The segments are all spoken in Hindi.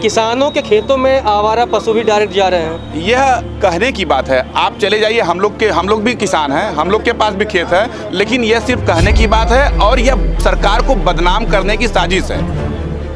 किसानों के खेतों में आवारा पशु भी डायरेक्ट जा रहे हैं। यह कहने की बात है, आप चले जाइए, हम लोग भी किसान हैं, हम लोग के पास भी खेत है, लेकिन यह सिर्फ कहने की बात है और यह सरकार को बदनाम करने की साजिश है।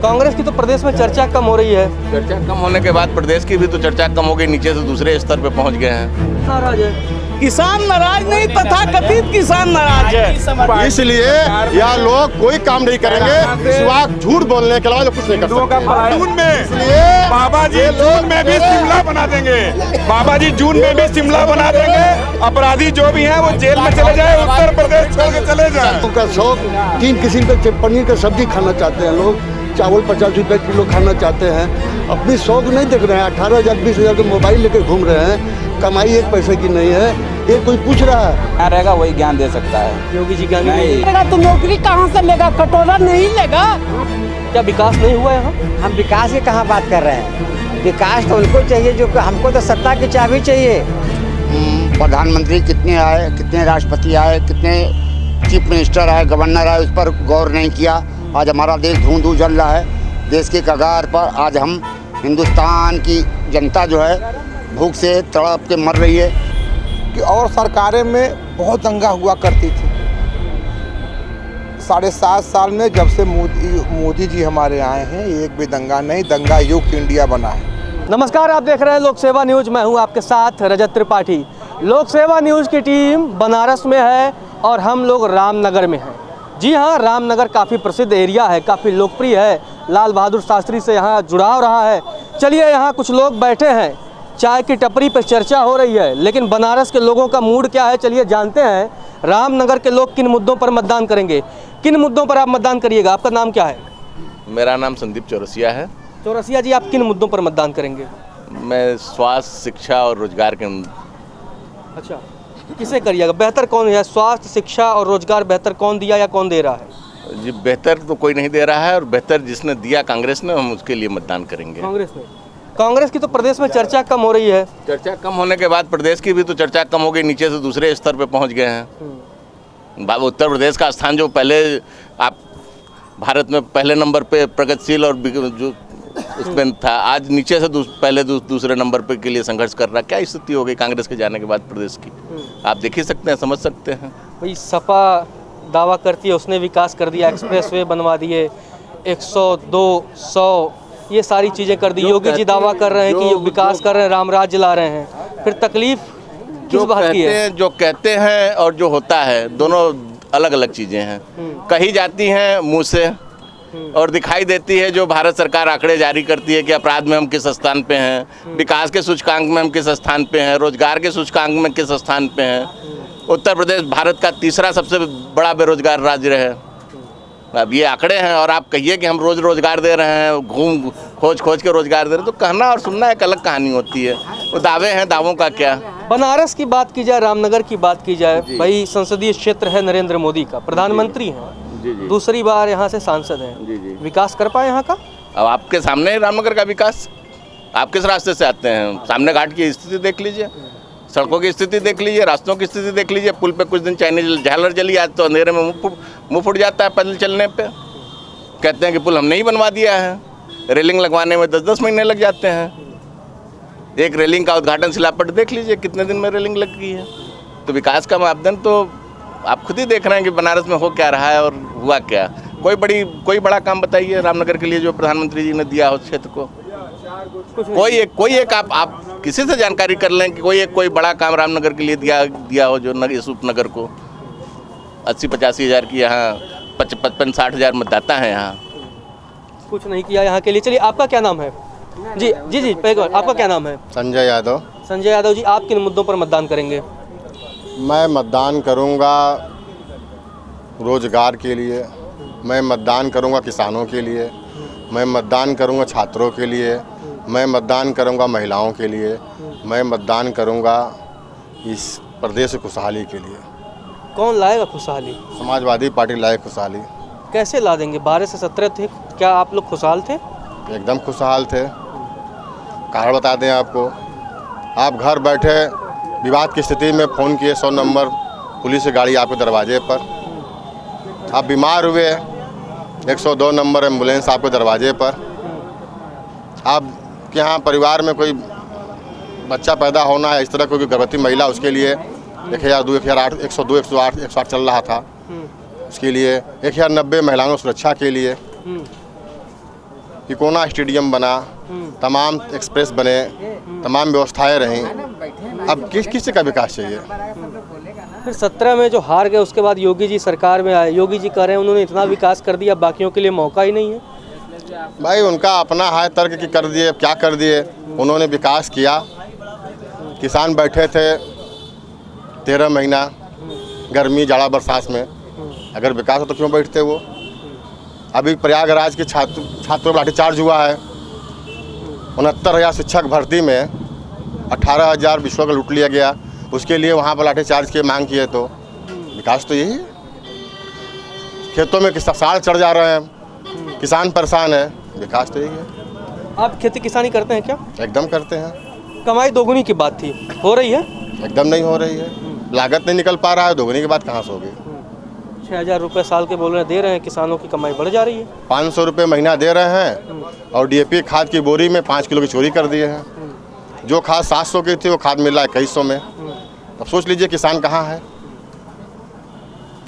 कांग्रेस की तो प्रदेश में चर्चा कम हो रही है। चर्चा कम होने के बाद प्रदेश की भी तो चर्चा कम हो गई, नीचे से दूसरे स्तर पे पहुंच गए हैं। नाराज है किसान, नाराज नहीं, तथाकथित किसान नाराज है। इसलिए यह लोग कोई काम नहीं करेंगे, सिवा झूठ बोलने के अलावा कुछ नहीं कर सकते। जून में बाबा जी जून में भी शिमला बना देंगे, बाबा जी जून में भी शिमला बना देंगे। अपराधी जो भी हैं वो जेल में चले जाए, उत्तर प्रदेश छोड़ के चले जाए। का शौक 3 किस्म के पनीर का सब्जी खाना चाहते हैं लोग, चावल 50 रुपए किलो खाना चाहते हैं। अपनी शौक नहीं देख रहे हैं। 18,000 20,000 के मोबाइल लेके घूम रहे हैं, कमाई 1 पैसे की नहीं है। ये कोई पूछ रहा है? क्या रहेगा वही ज्ञान दे सकता है। योगी जी ज्ञानी लेगा तो नौकरी कहाँ से लेगा? कटोरा नहीं लेगा। क्या विकास नहीं हुआ यहाँ? हम विकास की कहाँ बात कर रहे हैं? विकास तो उनको चाहिए जो, हमको तो सत्ता की चाबी चाहिए। प्रधानमंत्री कितने आए, कितने राष्ट्रपति आए, कितने चीफ मिनिस्टर आए, गवर्नर आए, उस पर गौर नहीं किया। आज हमारा देश धूं धूं जल रहा है। देश के कगार पर आज हम हिंदुस्तान की जनता जो है भूख से तड़प के मर रही है। कि और सरकारें में बहुत दंगा हुआ करती थी। 7.5 साल में जब से मोदी जी हमारे आए हैं, एक भी दंगा नहीं, दंगा युक्त इंडिया बना है। नमस्कार, आप देख रहे हैं लोक सेवा न्यूज। मैं हूं आपके साथ रजत त्रिपाठी। लोक सेवा न्यूज की टीम बनारस में है और हम लोग रामनगर में हैं। जी हाँ, रामनगर काफ़ी प्रसिद्ध एरिया है, काफ़ी लोकप्रिय है। लाल बहादुर शास्त्री से यहाँ जुड़ाव रहा है। चलिए, यहाँ कुछ लोग बैठे हैं, चाय की टपरी पर चर्चा हो रही है, लेकिन बनारस के लोगों का मूड क्या है, चलिए जानते हैं। रामनगर के लोग किन मुद्दों पर मतदान करेंगे, किन मुद्दों पर आप मतदान करिएगा? आपका नाम क्या है? मेरा नाम संदीप चौरसिया है। चौरसिया जी, आप किन मुद्दों पर मतदान करेंगे? मैं स्वास्थ्य, शिक्षा और रोजगार के। अच्छा, किसे करिएगा? बेहतर कौन है? स्वास्थ्य, शिक्षा और रोजगार बेहतर कौन दिया या कौन दे रहा है? जी, बेहतर तो कोई नहीं दे रहा है, और बेहतर जिसने दिया कांग्रेस ने, हम उसके लिए मतदान करेंगे। कांग्रेस की तो प्रदेश में चर्चा कम हो रही है। चर्चा कम होने के बाद प्रदेश की भी तो चर्चा कम हो गई, नीचे से दूसरे स्तर पे पहुंच गए हैं। उत्तर प्रदेश का स्थान जो पहले आप भारत में पहले नंबर पे प्रगतिशील और जो उसमें था, आज नीचे से पहले दूसरे नंबर पे के लिए संघर्ष कर रहा। क्या स्थिति हो गई कांग्रेस के जाने के बाद प्रदेश की? आप देख ही सकते हैं, समझ सकते हैं। भाई, सपा दावा करती है उसने विकास कर दिया, एक्सप्रेसवे बनवा दिए, 100-200 ये सारी चीज़ें कर दी। योगी जी दावा कर रहे हैं कि विकास कर रहे हैं, राम राज्य ला रहे हैं। फिर तकलीफ किस बात की है? जो कहते हैं और जो होता है, दोनों अलग अलग चीज़ें हैं। कही जाती हैं मुंह से और दिखाई देती है जो भारत सरकार आंकड़े जारी करती है कि अपराध में हम किस स्थान पे हैं, विकास के सूचकांक में हम किस स्थान पे हैं, रोजगार के सूचकांक में किस स्थान पे हैं। उत्तर प्रदेश भारत का 3रा सबसे बड़ा बेरोजगार राज्य है। अब ये आंकड़े हैं और आप कहिए कि हम रोज रोजगार दे रहे हैं, घूम खोज के रोजगार दे रहे हैं, तो कहना और सुनना एक अलग कहानी होती है। वो दावे हैं, दावों का क्या। बनारस की बात की जाए, रामनगर की बात की जाए, भाई संसदीय क्षेत्र है नरेंद्र मोदी का, प्रधानमंत्री हैं, दूसरी बार यहाँ से सांसद हैं। विकास कर पाए यहाँ का? अब आपके सामने रामनगर का विकास, आप किस रास्ते से आते हैं? सामने घाट की स्थिति देख लीजिए, सड़कों की स्थिति देख लीजिए, रास्तों की स्थिति देख लीजिए। पुल पे कुछ दिन चाइनीज झालर जली, आज तो अंधेरे में मुंह फुट जाता है पैदल चलने पे। कहते हैं कि पुल हमने ही बनवा दिया है, रेलिंग लगवाने में 10-10 महीने लग जाते हैं। एक रेलिंग का उद्घाटन शिलापट देख लीजिए, कितने दिन में रेलिंग लग गई है। तो विकास का मापदंड तो आप खुद ही देख रहे हैं कि बनारस में हो क्या रहा है और हुआ क्या। कोई बड़ा काम बताइए रामनगर के लिए जो प्रधानमंत्री जी ने दिया हो क्षेत्र को। कोई एक आप किसी से जानकारी कर लें कि कोई बड़ा काम रामनगर के लिए दिया हो, जो इस उपनगर को 80-85 हज़ार की, यहाँ 55-60 हज़ार मतदाता हैं, यहाँ कुछ नहीं किया यहाँ के लिए। चलिए, आपका क्या नाम है? जी, आपका क्या नाम है? संजय यादव। संजय यादव जी, आप किन मुद्दों पर मतदान करेंगे? मैं मतदान करूंगा रोजगार के लिए, मैं मतदान करूंगा किसानों के लिए, मैं मतदान करूंगा छात्रों के लिए, मैं मतदान करूंगा महिलाओं के लिए, मैं मतदान करूंगा इस प्रदेश की खुशहाली के लिए। कौन लाएगा खुशहाली? समाजवादी पार्टी लाए खुशहाली। कैसे ला देंगे? 12 से 17 थे, क्या आप लोग खुशहाल थे? एकदम खुशहाल थे। कारण बता दें आपको, आप घर बैठे विवाद की स्थिति में फ़ोन किए, 100 नंबर पुलिस की गाड़ी आपके दरवाजे पर। आप बीमार हुए, 102 नंबर एम्बुलेंस आपके दरवाजे पर। आपके यहाँ परिवार में कोई बच्चा पैदा होना है, इस तरह कोई गर्भवती महिला, उसके लिए 1002, 1008, 102, 108, 108 चल रहा था, उसके लिए 1090 महिलाओं की सुरक्षा के लिए तिकोना स्टेडियम बना, तमाम एक्सप्रेस बने, तमाम व्यवस्थाएं रहीं। अब किस का विकास चाहिए? फिर 17 में जो हार गए उसके बाद योगी जी सरकार में आए, योगी जी कह रहे हैं उन्होंने इतना विकास कर दिया, बाकियों के लिए मौका ही नहीं है। भाई उनका अपना है तर्क कि कर दिए, क्या कर दिए? उन्होंने विकास किया, किसान बैठे थे 13 महीना गर्मी जाड़ा बरसात में, अगर विकास हो तो क्यों बैठते वो? अभी प्रयागराज के छात्रों पर लाठीचार्ज हुआ है, 69,000 शिक्षक भर्ती में 18,000 विश्व का लूट लिया गया, उसके लिए वहाँ पर लाठीचार्ज की मांग किए, तो विकास तो यही है। खेतों में साड़ चढ़ जा रहे हैं, किसान परेशान है, विकास तो यही है। आप खेती किसानी करते हैं क्या? एकदम करते हैं। कमाई दोगुनी की बात थी, हो रही है? एकदम नहीं हो रही है, लागत नहीं निकल पा रहा है, दोगुनी की बात कहाँ से होगी? 6,000 रुपये साल के बोल रहे हैं, दे रहे हैं, किसानों की कमाई बढ़ जा रही है। 500 रुपये महीना दे रहे हैं और DAP खाद की बोरी में 5 किलो की चोरी कर दिए हैं। जो खाद 700 की थी वो खाद मिल रहा है 2100 में। अब सोच लीजिए किसान कहाँ है,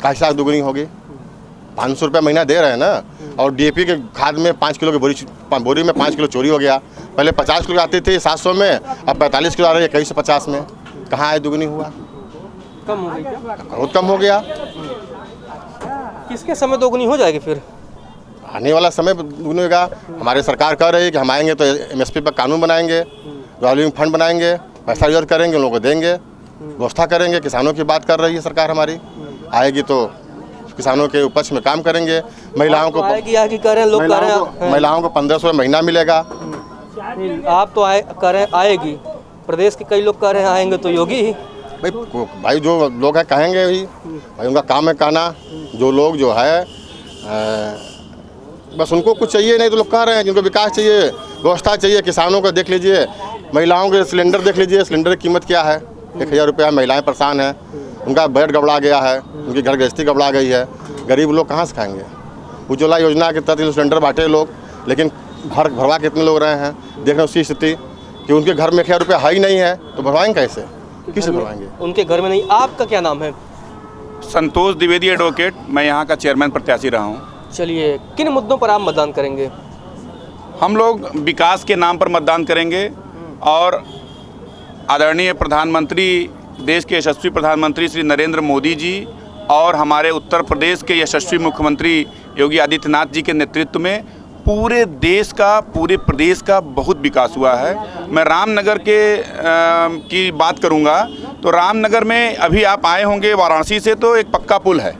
कैसा दुगनी होगी? 500 रुपये महीना दे रहे हैं ना, और DAP के खाद में 5 किलो की बोरी में 5 किलो चोरी हो गया। पहले 50 किलो आती थी 700 में, अब 45 किलो आ रही है 2150 में। कहाँ है दुगनी हुआ? कम हो गई क्या? बहुत कम हो गया। किसके समय दोगुनी हो जाएगी फिर? आने वाला समय दुगनी होगा। हमारी सरकार कह रही है कि हम आएंगे तो MSP पर कानून बनाएंगे, रिवॉल्विंग फंड बनाएंगे, पैसा रिजर्व करेंगे, उन लोगों को देंगे, व्यवस्था करेंगे। किसानों की बात कर रही है सरकार हमारी, आएगी तो किसानों के उपज में काम करेंगे। महिलाओं को महिलाओं को 1500 महीना मिलेगा। आप तो कह रहे हैं आएगी, प्रदेश के कई लोग कह रहे हैं आएंगे तो योगी ही। भाई जो लोग हैं कहेंगे ही, भाई उनका काम है कहना। जो लोग जो है बस उनको कुछ चाहिए नहीं तो लोग कह रहे हैं जिनको विकास चाहिए, व्यवस्था चाहिए। किसानों को देख लीजिए, महिलाओं के सिलेंडर देख लीजिए, सिलेंडर की कीमत क्या है? 1000 रुपया। महिलाएं परेशान हैं, उनका बेड गड़बड़ा गया है, उनकी घर गृहस्थी गड़बड़ा गई है। गरीब लोग कहाँ से खाएंगे? उज्ज्वला योजना के तहत सिलेंडर बांटे लोग, लेकिन घर भरवा कितने लोग रहे हैं? देख रहे उसी स्थिति कि उनके घर में 1000 रुपया है ही नहीं है, तो भरवाएंगे कैसे? किससे भरवाएंगे? उनके घर में नहीं। आपका क्या नाम है? संतोष द्विवेदी एडवोकेट, मैं यहाँ का चेयरमैन प्रत्याशी रहा हूँ। चलिए, किन मुद्दों पर आप मतदान करेंगे? हम लोग विकास के नाम पर मतदान करेंगे और आदरणीय प्रधानमंत्री, देश के यशस्वी प्रधानमंत्री श्री नरेंद्र मोदी जी और हमारे उत्तर प्रदेश के यशस्वी मुख्यमंत्री योगी आदित्यनाथ जी के नेतृत्व में पूरे देश का, पूरे प्रदेश का बहुत विकास हुआ है। मैं रामनगर की बात करूंगा तो रामनगर में अभी आप आए होंगे वाराणसी से, तो एक पक्का पुल है।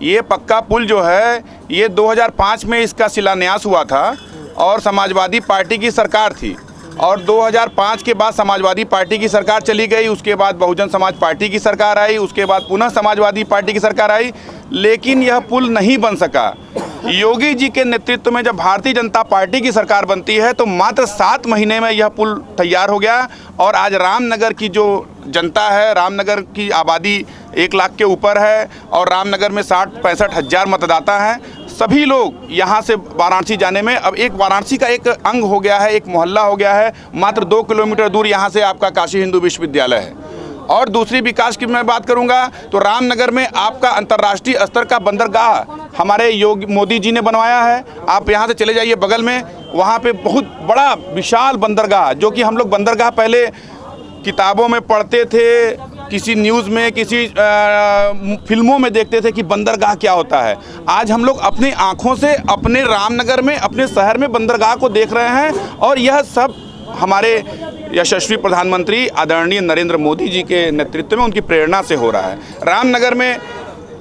ये पक्का पुल जो है ये 2005 में इसका शिलान्यास हुआ था और समाजवादी पार्टी की सरकार थी, और 2005 के बाद समाजवादी पार्टी की सरकार चली गई, उसके बाद बहुजन समाज पार्टी की सरकार आई, उसके बाद पुनः समाजवादी पार्टी की सरकार आई, लेकिन यह पुल नहीं बन सका। योगी जी के नेतृत्व में जब भारतीय जनता पार्टी की सरकार बनती है तो मात्र 7 महीने में यह पुल तैयार हो गया, और आज रामनगर की जो जनता है, रामनगर की आबादी 1 लाख के ऊपर है और रामनगर में 60-65 हज़ार मतदाता हैं। सभी लोग यहाँ से वाराणसी जाने में अब एक वाराणसी का एक अंग हो गया है, एक मोहल्ला हो गया है। मात्र 2 किलोमीटर दूर यहाँ से आपका काशी हिंदू विश्वविद्यालय है। और दूसरी विकास की मैं बात करूँगा तो रामनगर में आपका अंतर्राष्ट्रीय स्तर का बंदरगाह हमारे योगी मोदी जी ने बनवाया है। आप यहाँ से चले जाइए बगल में, वहाँ पे बहुत बड़ा विशाल बंदरगाह, जो कि हम लोग बंदरगाह पहले किताबों में पढ़ते थे, किसी न्यूज़ में, किसी फिल्मों में देखते थे कि बंदरगाह क्या होता है। आज हम लोग अपनी आँखों से अपने रामनगर में, अपने शहर में बंदरगाह को देख रहे हैं, और यह सब हमारे यशस्वी प्रधानमंत्री आदरणीय नरेंद्र मोदी जी के नेतृत्व में, उनकी प्रेरणा से हो रहा है। रामनगर में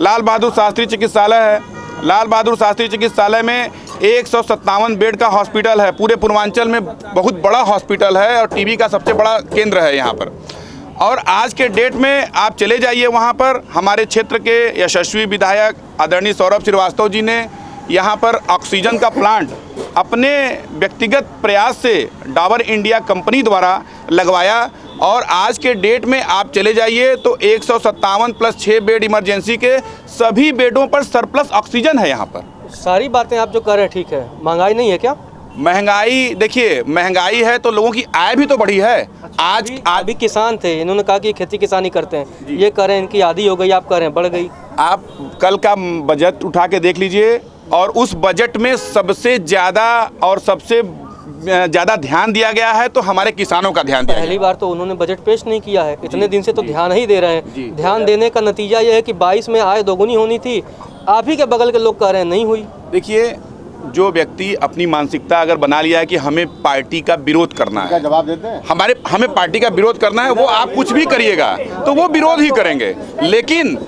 लाल बहादुर शास्त्री चिकित्सालय है। लाल बहादुर शास्त्री चिकित्सालय में 157 बेड का हॉस्पिटल है, पूरे पूर्वांचल में बहुत बड़ा हॉस्पिटल है और टीबी का सबसे बड़ा केंद्र है यहाँ पर। और आज के डेट में आप चले जाइए वहाँ पर, हमारे क्षेत्र के यशस्वी विधायक आदरणीय सौरभ श्रीवास्तव जी ने यहाँ पर ऑक्सीजन का प्लांट अपने व्यक्तिगत प्रयास से डाबर इंडिया कंपनी द्वारा लगवाया, और आज के डेट में आप चले जाइए तो 157 + 6 बेड इमरजेंसी के सभी बेडों पर सरप्लस ऑक्सीजन है यहाँ पर। सारी बातें आप जो कह रहे हैं ठीक है, महंगाई नहीं है क्या? महंगाई, देखिए महंगाई है तो लोगों की आय भी तो बढ़ी है। आज अभी किसान थे, इन्होंने कहा कि खेती किसानी करते हैं, ये कह रहे हैं इनकी आधी हो गई, आप कह रहे हैं बढ़ गई। आप कल का बजट उठा के देख लीजिए और उस बजट में सबसे ज़्यादा और सबसे ज़्यादा ध्यान दिया गया है तो हमारे किसानों का ध्यान दिया गया। पहली बार तो उन्होंने बजट पेश नहीं किया है, इतने दिन से तो ध्यान ही दे रहे हैं। ध्यान देने का नतीजा ये है कि 22 में आय दोगुनी होनी थी, आप ही के बगल के लोग कह रहे हैं नहीं हुई। देखिए, जो व्यक्ति अपनी मानसिकता अगर बना लिया है कि हमें पार्टी का विरोध करना है, जवाब देते हैं हमें पार्टी का विरोध करना है, वो आप कुछ भी करिएगा तो वो विरोध ही करेंगे। लेकिन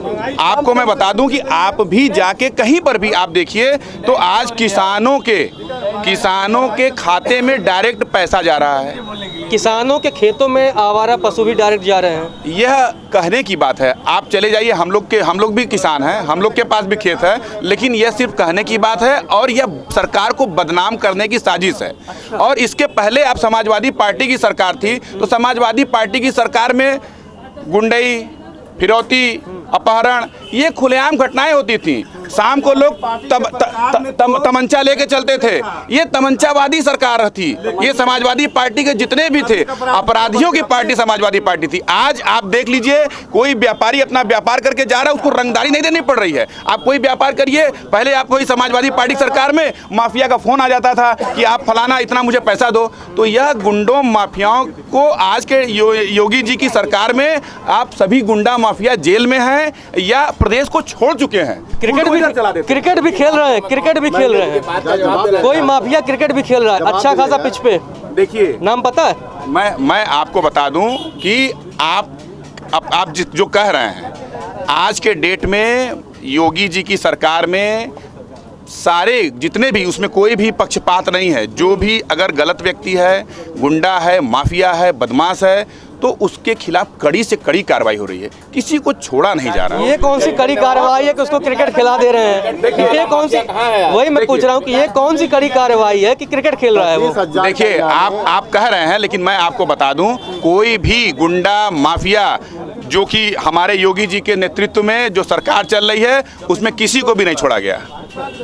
आपको मैं बता दूं कि आप भी जाके कहीं पर भी आप देखिए तो आज किसानों के खाते में डायरेक्ट पैसा जा रहा है। किसानों के खेतों में आवारा पशु भी डायरेक्ट जा रहे हैं। यह कहने की बात है, आप चले जाइए, हम लोग भी किसान हैं, हम लोग के पास भी खेत है, लेकिन यह सिर्फ कहने की बात है और यह सरकार को बदनाम करने की साजिश है। और इसके पहले आप समाजवादी पार्टी की सरकार थी तो समाजवादी पार्टी की सरकार में गुंडई, फिरौती, अपहरण, ये खुलेआम घटनाएं होती थी। शाम को लोग तमंचा लेके चलते थे, ये तमंचावादी सरकार थी। ये समाजवादी पार्टी के जितने भी थे अपराधियों की पार्टी समाजवादी पार्टी थी। आज आप देख लीजिए, कोई व्यापारी अपना व्यापार करके जा रहा है, उसको रंगदारी नहीं देनी पड़ रही है। आप कोई व्यापार करिए, पहले आपको इस समाजवादी पार्टी सरकार में माफिया का फोन आ जाता था कि आप फलाना इतना मुझे पैसा दो। तो यह गुंडों माफियाओं को आज के योगी जी की सरकार में आप सभी गुंडा माफिया जेल में हैं या प्रदेश को छोड़ चुके हैं। क्रिकेट भी खेल रहे हैं, कोई माफिया क्रिकेट भी खेल रहा है अच्छा खासा पिच पे। देखिए, नाम पता है? मैं आपको बता दूं कि आप जो कह रहे हैं, आज के डेट में योगी जी की सरकार में सारे जितने भी, उसमें कोई भी पक्षपात नहीं है। जो भी अगर गलत व्यक्ति है, गुंडा है, माफिया है, बदमाश है, तो उसके खिलाफ कड़ी से कड़ी कार्रवाई हो रही है, किसी को छोड़ा नहीं जा रहा। ये कौन सी कड़ी कार्रवाई है कि उसको क्रिकेट खिला दे रहे हैं? ये कौन सी, वही मैं पूछ रहा हूँ कि ये कौन सी कड़ी कार्रवाई है कि क्रिकेट खेल रहा है वो? देखिए, आप कह रहे हैं, लेकिन मैं आपको बता दूं, कोई भी गुंडा माफिया जो कि हमारे योगी जी के नेतृत्व में जो सरकार चल रही है, उसमें किसी को भी नहीं छोड़ा गया।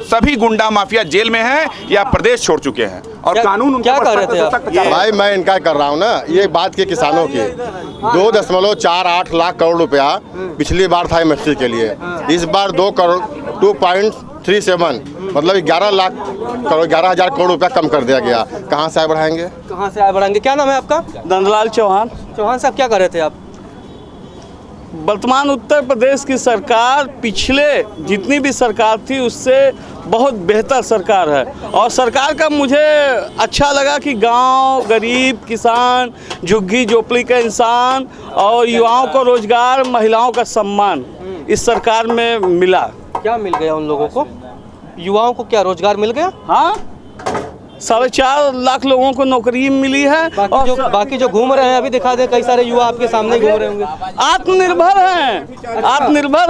सभी गुंडा माफिया जेल में हैं या प्रदेश छोड़ चुके हैं और कानून क्या कर रहे थे आप? भाई मैं इनका कर रहा हूँ ना, ये बात के किसानों की 2.48 लाख करोड़ रुपया पिछली बार था एमएसपी के लिए, इस बार 2.37 मतलब 11,000 करोड़ रुपया कम कर दिया गया। कहाँ से आय बढ़ाएंगे? क्या नाम है आपका? नंदलाल चौहान। चौहान साहब, क्या कर रहे थे आप? वर्तमान उत्तर प्रदेश की सरकार पिछले जितनी भी सरकार थी उससे बहुत बेहतर सरकार है और सरकार का मुझे अच्छा लगा कि गांव, गरीब, किसान, झुग्गी झोपड़ी का इंसान और युवाओं को रोजगार, महिलाओं का सम्मान इस सरकार में मिला। क्या मिल गया उन लोगों को? युवाओं को क्या रोजगार मिल गया? हाँ, 4.5 लाख लोगों को नौकरी मिली है। बाकी जो घूम रहे हैं, अभी दिखा दे, कई सारे युवा आपके सामने घूम रहे होंगे। आत्मनिर्भर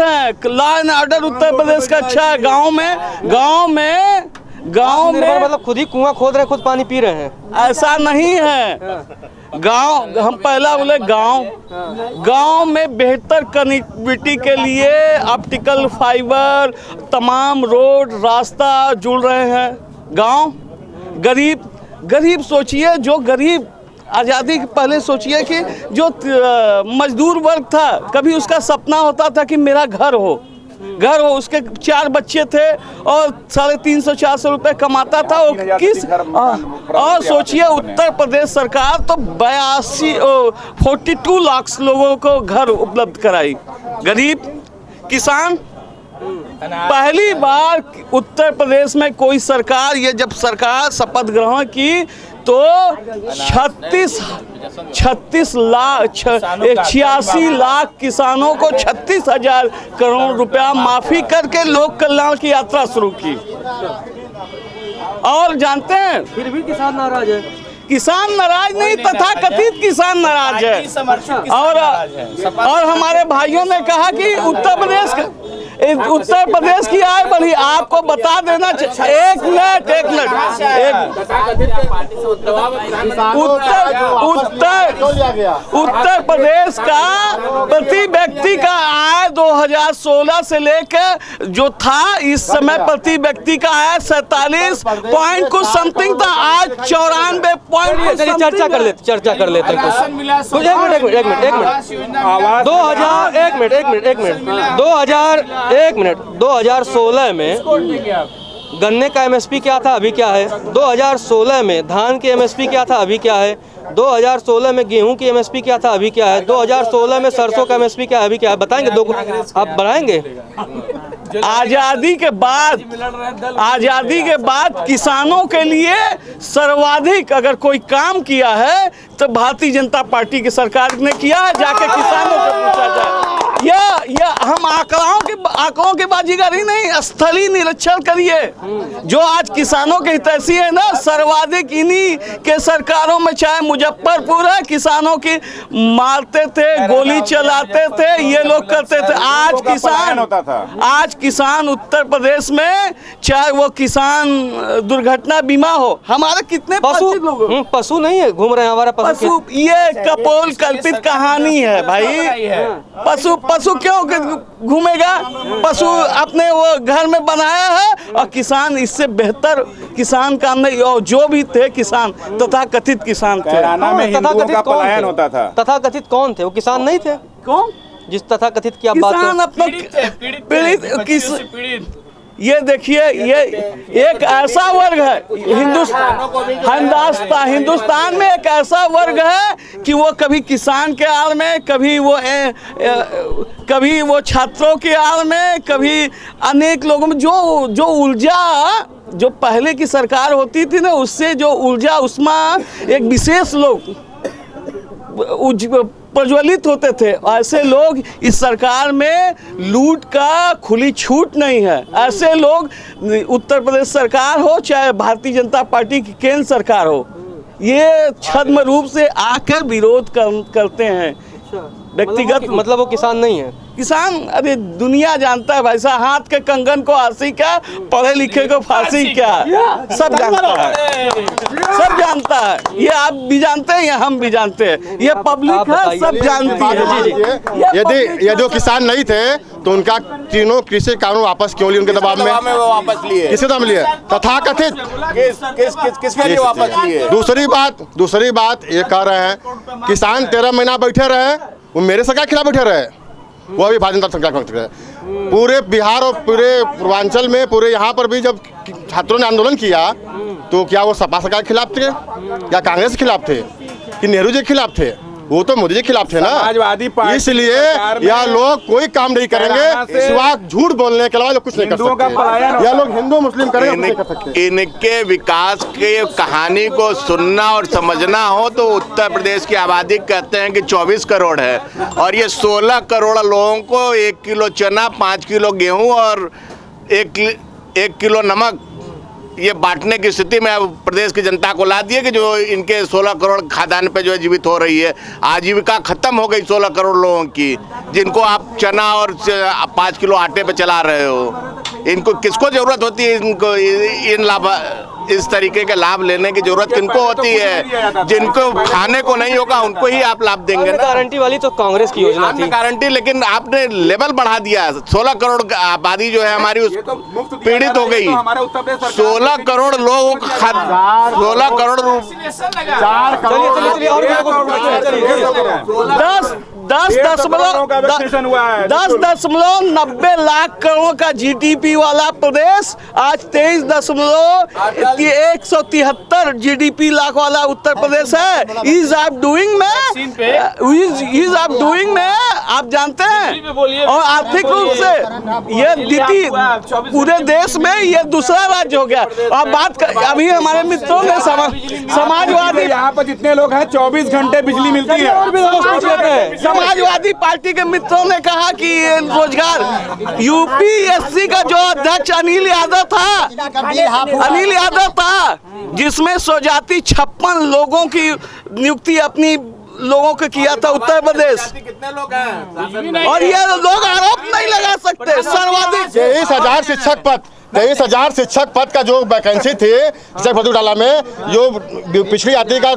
हैं। Law and order Uttar Pradesh का अच्छा है। गांव में मतलब खुद ही कुआं खोद रहे, खुद पानी पी रहे हैं? ऐसा नहीं है। गांव, हम पहला बोले गांव में बेहतर कनेक्टिविटी के लिए ऑप्टिकल फाइबर, तमाम रोड, रास्ता जुड़ रहे हैं। गांव, गरीब सोचिए, जो गरीब आज़ादी के पहले सोचिए कि जो मजदूर वर्ग था, कभी उसका सपना होता था कि मेरा घर हो, उसके 4 बच्चे थे और 350-400 रुपये कमाता था। और सोचिए उत्तर प्रदेश सरकार तो 42 लाख लोगों को घर उपलब्ध कराई। गरीब, किसान, पहली बार उत्तर प्रदेश में कोई सरकार, ये जब सरकार शपथ ग्रहण की तो 86 लाख किसानों को 36,000 करोड़ रुपया माफी करके लोक कल्याण की यात्रा शुरू की। और जानते हैं, फिर भी किसान नाराज है। किसान नाराज नहीं, तथाकथित किसान नाराज है। और हमारे भाइयों ने कहा कि उत्तर प्रदेश उत्तर प्रदेश की आय बढ़ी। आपको बता देना एक मिनट उत्तर प्रदेश का प्रति व्यक्ति का आय 2016 से लेकर जो था, इस समय प्रति व्यक्ति का आय 47 पॉइंट कुछ समथिंग था, आज 94 पॉइंट। चर्चा कर लेते हैं कुछ। एक मिनट 2016 में गन्ने का एमएसपी क्या था, अभी क्या है? 2016 में धान की एमएसपी क्या था, अभी क्या है? 2016 में गेहूं की एमएसपी क्या था, अभी क्या है? 2016 में सरसों का एमएसपी क्या है, अभी क्या है? बताएंगे? दो आप बढ़ाएंगे? आज़ादी के बाद किसानों के लिए सर्वाधिक अगर कोई काम किया है तो भारतीय जनता पार्टी की सरकार ने किया है। जाके किसानों से पूछा जाए। या हम आंकड़ों के बाजीगरी नहीं, स्थलीय निरीक्षण करिए। जो आज किसानों के हितैषी है ना, सर्वाधिक इन्हीं के सरकारों में, चाहे मुजफ्फरपुर है, किसानों की मारते थे, गोली चलाते थे, ये लोग करते थे। आज किसान उत्तर प्रदेश में, चाहे वो किसान दुर्घटना बीमा हो, हमारे कितने पशु नहीं है घूम रहे हैं हमारा पशु। ये कपोल कल्पित कहानी है भाई। पशु क्यों घूमेगा? पशु अपने वो घर में बनाया है, और किसान इससे बेहतर किसान काम नहीं। और जो भी थे किसान, तथाकथित किसान थे। तथाकथित कौन थे? वो किसान नहीं थे। कौन? जिस तथाकथित की आप बात पीड़ित। ये देखिए, ये एक ऐसा वर्ग है हिंदुस्तान में, एक ऐसा वर्ग है कि वो कभी किसान के आड़ में, कभी वो छात्रों के आड़ में, कभी अनेक लोगों में जो ऊर्जा जो पहले की सरकार होती थी ना, उससे जो ऊर्जा उसमें एक विशेष लोग प्रज्वलित होते थे। ऐसे लोग इस सरकार में लूट का खुली छूट नहीं है। ऐसे लोग उत्तर प्रदेश सरकार हो, चाहे भारतीय जनता पार्टी की केंद्र सरकार हो, ये छद्म रूप से आकर विरोध करते हैं। व्यक्तिगत मतलब वो किसान नहीं है। किसान, अरे दुनिया जानता है भाई साहब, हाथ के कंगन को आसी क्या, पढ़े लिखे को फांसी क्या, सब जानता है। ये आप भी जानते हैं, हम भी जानते हैं, ये पब्लिक है, सब जानती है। ये जो किसान नहीं थे तो उनका तीनों कृषि कानून वापस क्यों लिए? उनके दबाव में वापस लिए। किसे दम लिए? तथाकथित किसके लिए वापस लिए? दूसरी बात ये कह रहे हैं किसान 13 महीना बैठे रहे, वो मेरे सरकार के खिलाफ बैठे रहे, वो अभी भारतीय जनता सरकार के खिलाफ। पूरे बिहार और पूरे पूर्वांचल में, पूरे यहाँ पर भी जब छात्रों ने आंदोलन किया तो क्या वो सपा सरकार के खिलाफ थे या कांग्रेस के खिलाफ थे कि नेहरू जी के खिलाफ थे? वो तो मोदी जी के खिलाफ थे ना। समाजवादी पार्टी, इसलिए यह लोग कोई काम नहीं करेंगे सिवा झूठ बोलने के अलावा कुछ नहीं कर सकते। यह लोग हिंदू मुस्लिम करेंगे। इनके विकास के कहानी को सुनना और समझना हो तो उत्तर प्रदेश की आबादी कहते हैं कि 24 करोड़ है, और ये 16 करोड़ लोगों को 1 किलो चना, 5 किलो गेहूँ और 1 किलो नमक ये बांटने की स्थिति में प्रदेश की जनता को ला दिए कि जो इनके 16 करोड़ खाद्यान्न पे जो है जीवित हो रही है। आजीविका खत्म हो गई 16 करोड़ लोगों की, जिनको आप चना और 5 किलो आटे पे चला रहे हो। इनको किसको जरूरत होती है? इनको इन लाभ, इस तरीके के लाभ लेने की जरूरत किनको होती है? जिनको खाने को नहीं होगा उनको ही आप लाभ देंगे ना। गारंटी वाली तो कांग्रेस की योजना थी, गारंटी, लेकिन आपने लेवल बढ़ा दिया। 16 करोड़ आबादी जो है हमारी उस पीड़ित हो गई। 16 करोड़ लोग 16 करोड़ 10.90 लाख करोड़ का जीडीपी वाला प्रदेश आज 23.173 जीडीपी लाख वाला उत्तर प्रदेश है। इज आप डूइंग में आप जानते हैं। और आर्थिक रूप से ये द्वितीय पूरे देश में ये दूसरा राज्य हो गया। अब बात अभी हमारे मित्रों ने समाजवादी, यहाँ पर जितने लोग हैं 24 घंटे बिजली मिलती है। समाजवादी पार्टी के मित्रों ने कहा कि रोजगार, यूपीएससी का जो अध्यक्ष अनिल यादव था जिसमें स्वजाति 56 लोगों की नियुक्ति अपनी लोगों को किया था उत्तर प्रदेश। कितने लोग हैं? और ये लोग आरोप नहीं लगा सकते। सर्वाधिक 23,000 शिक्षक पद, 23,000 शिक्षक पद का जो वैकेंसी थे शिक्षक भर्ती घोटाला में, जो पिछली आती का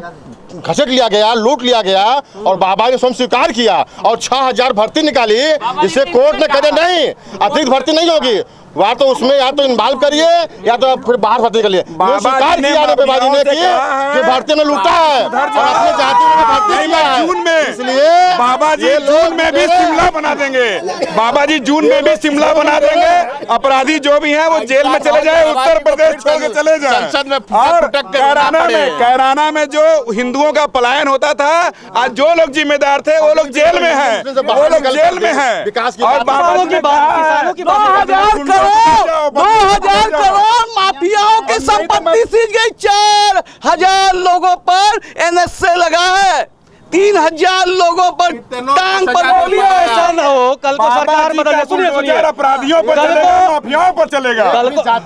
घसीट लिया गया, लूट लिया गया और बाबा ने स्वयं स्वीकार किया और 6,000 भर्ती निकाली। इसे कोर्ट ने कहे नहीं अतिरिक्त भर्ती नहीं होगी, वहाँ तो उसमें या तो इन्वॉल्व करिए या तो फिर बाहर भर्ती करिए। स्वीकार किया बाबाजी ने कि भर्ती में लूटा है और अपने जाति में भर्ती किया है। जून में इसलिए बाबा जी जून में भी शिमला बना देंगे, बाबा जी जून में भी शिमला बना देंगे। अपराधी जो भी हैं वो जेल में चले जाए, उत्तर प्रदेश छोड़ के चले जाए। संसद में और कैराना में जो हिंदुओं का पलायन होता था, आज जो लोग जिम्मेदार थे वो लोग जेल में हैं, वो लोग जेल में हैं। विकास की और बाबा जी ने किसानों की बात 2,000 करोड़ माफियाओं की संपत्ति सीज गई। 4,000 लोगों पर NSA लगा है, 3,000 लोगों पर टांग पर गोली। ऐसा न हो कल को सरकार बदल जाए। सुनिए अपराधियों पर चलेगा, माफियाओं पर चलेगा।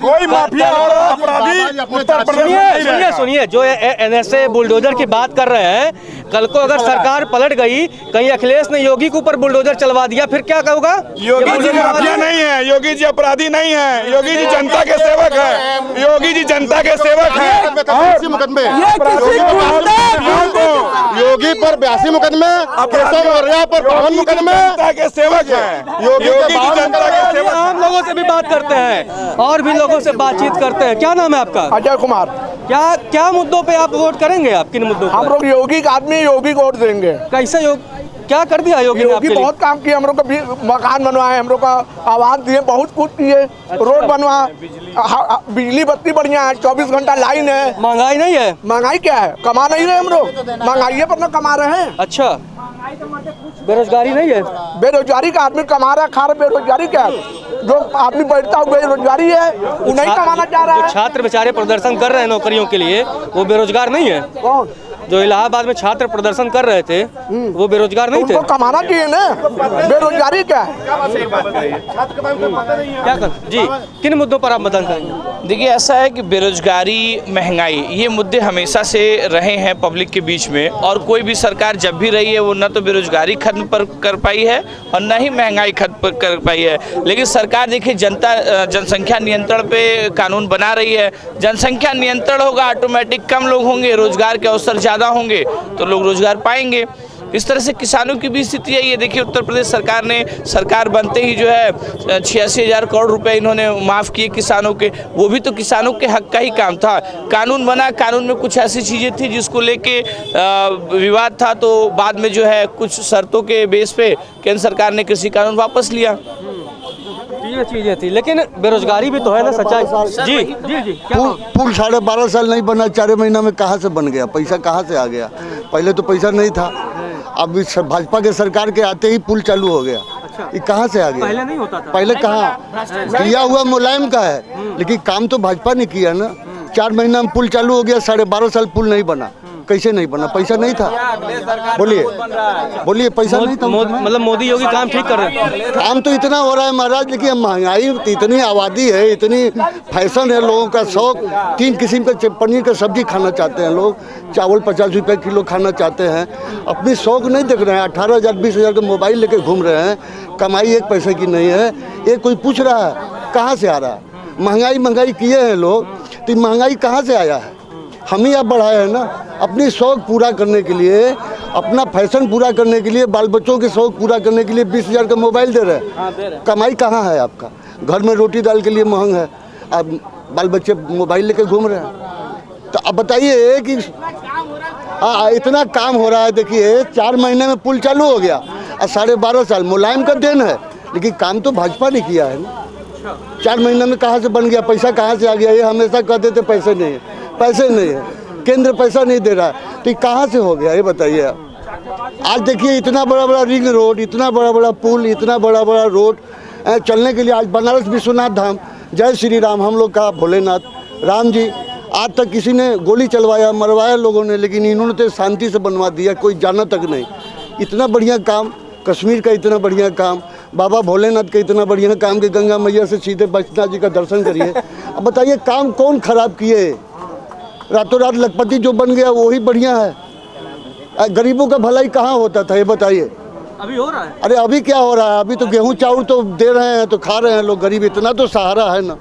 कोई माफिया और अपराधी उत्तर प्रदेश में नहीं रहेगा। सुनिए जो NSA बुलडोजर की बात कर रहे हैं, कल को अगर सरकार पलट गई, कहीं अखिलेश ने योगी के ऊपर बुलडोजर चलवा दिया, फिर क्या कहोगा? योगी जी माफिया नहीं है, योगी जी अपराधी नहीं है, योगी जी जनता के सेवक है, योगी जी जनता के सेवक है। मुकदमे योगी पर 82 मुकदमे, केशव मौर्य पर 52 मुकदमे, जनता के सेवक है, योगी जी जनता के सेवक। आम लोगों से भी बात करते हैं और भी लोगों से बातचीत करते हैं। क्या नाम है आपका? अजय कुमार। क्या मुद्दों पे आप वोट करेंगे? आप किन मुद्दों हम पर? लोग योगी का आदमी, योगी को वोट देंगे। कैसे क्या कर दिया योगी ने आपके लिए? बहुत काम किए, हम लोग का मकान बनवाए, हम लोग का आवास दिए, बहुत कुछ किए, रोड बनवा, बिजली बत्ती बढ़िया है, 24 घंटा लाइन है। महंगाई नहीं है? महंगाई क्या है, कमा नहीं रहे हम लोग, महंगाई पर ना कमा रहे हैं। अच्छा, बेरोजगारी नहीं है? बेरोजगारी का आदमी कमा रहा है, खा रहा। बेरोजगारी क्या है? जो आदमी बैठता हुआ बेरोजगारी है, वो नहीं कमाना चाह रहा है। छात्र बेचारे प्रदर्शन कर रहे हैं नौकरियों के लिए, वो बेरोजगार नहीं है? कौन? जो इलाहाबाद में छात्र प्रदर्शन कर रहे थे वो बेरोजगार नहीं थे? उनको कमाना चाहिए ना, बेरोजगारी क्या है? क्या कर जी, किन मुद्दों पर आप मतदान करेंगे? देखिए ऐसा है कि बेरोजगारी, महंगाई, ये मुद्दे हमेशा से रहे हैं पब्लिक के बीच में, और कोई भी सरकार जब भी रही है वो न तो बेरोजगारी खत्म कर पाई है और न ही महंगाई खत्म कर पाई है। लेकिन सरकार देखिए जनसंख्या नियंत्रण पे कानून बना रही है। जनसंख्या नियंत्रण होगा, ऑटोमेटिक कम लोग होंगे, रोजगार के अवसर ज़्यादा होंगे तो लोग रोजगार पाएंगे। इस तरह से किसानों की भी स्थिति है। ये देखिए उत्तर प्रदेश सरकार ने, सरकार बनते ही जो है 86,000 करोड़ रुपए इन्होंने माफ़ किए किसानों के। वो भी तो किसानों के हक का ही काम था। कानून बना, कानून में कुछ ऐसी चीज़ें थी जिसको लेके विवाद था, तो बाद में जो है कुछ शर्तों के बेस पे केंद्र सरकार ने कृषि कानून वापस लिया। ये चीजें थी, लेकिन बेरोजगारी भी तो है ना। सच्चाई जी जी जी पुल 12.5 साल नहीं बना, 4 महीना में कहाँ से बन गया? पैसा कहाँ से आ गया? पहले तो पैसा नहीं था, अब भाजपा के सरकार के आते ही पुल चालू हो गया। ये कहाँ से आ गया? पहले नहीं होता था। पहले कहाँ किया हुआ मुलायम का है, लेकिन काम तो भाजपा ने किया ना। 4 महीना में पुल चालू हो गया, 12.5 साल पुल नहीं बना। कैसे नहीं बना? पैसा नहीं था। बोलिए पैसा नहीं था। मतलब मोदी योगी काम ठीक कर रहे हैं। काम तो इतना हो रहा है महाराज, लेकिन महंगाई इतनी, आबादी है इतनी, फैशन है, लोगों का शौक 3 किस्म का पनीर का सब्जी खाना चाहते हैं लोग, चावल 50 रुपये किलो खाना चाहते हैं। अपनी शौक नहीं देख रहे हैं। 18,000 20,000 का मोबाइल लेके घूम रहे हैं, कमाई 1 पैसे की नहीं है। ये कोई पूछ रहा है कहाँ से आ रहा है? महंगाई किए हैं लोग, तो महंगाई कहाँ से आया है? हम ही आप बढ़ाए हैं ना। अपनी शौक पूरा करने के लिए, अपना फैशन पूरा करने के लिए, बाल बच्चों के शौक पूरा करने के लिए 20,000 का मोबाइल दे रहे हैं। कमाई कहाँ है आपका? घर में रोटी दाल के लिए महंग है, अब बाल बच्चे मोबाइल लेके घूम रहे हैं। तो अब बताइए कि इतना काम हो रहा है। देखिए 4 महीने में पुल चालू हो गया और 12.5 साल मुलायम का देन है, लेकिन काम तो भाजपा ने किया है ना। 4 महीने में कहाँ से बन गया? पैसा कहाँ से आ गया? ये हमेशा कहते थे पैसे नहीं है, पैसे नहीं है, केंद्र पैसा नहीं दे रहा है, तो कहाँ से हो गया ये बताइए आप। आज देखिए इतना बड़ा रिंग रोड, इतना बड़ा पुल, इतना बड़ा रोड चलने के लिए। आज बनारस विश्वनाथ धाम, जय श्री राम, हम लोग का भोलेनाथ राम जी, आज तक किसी ने गोली चलवाया, मरवाया लोगों ने, लेकिन इन्होंने तो शांति से बनवा दिया, कोई जाना तक नहीं। इतना बढ़िया काम, कश्मीर का इतना बढ़िया काम, बाबा भोलेनाथ का इतना बढ़िया काम कि गंगा मैया से सीधे बैजनाथ जी का दर्शन करिए। अब बताइए काम कौन खराब किए? रातों रात लखपति जो बन गया वही बढ़िया है। गरीबों का भलाई कहाँ होता था ये बताइए। अभी हो रहा है? अरे अभी क्या हो रहा है, अभी तो गेहूं चावल तो दे रहे हैं तो खा रहे हैं लोग गरीब। इतना तो सहारा है ना,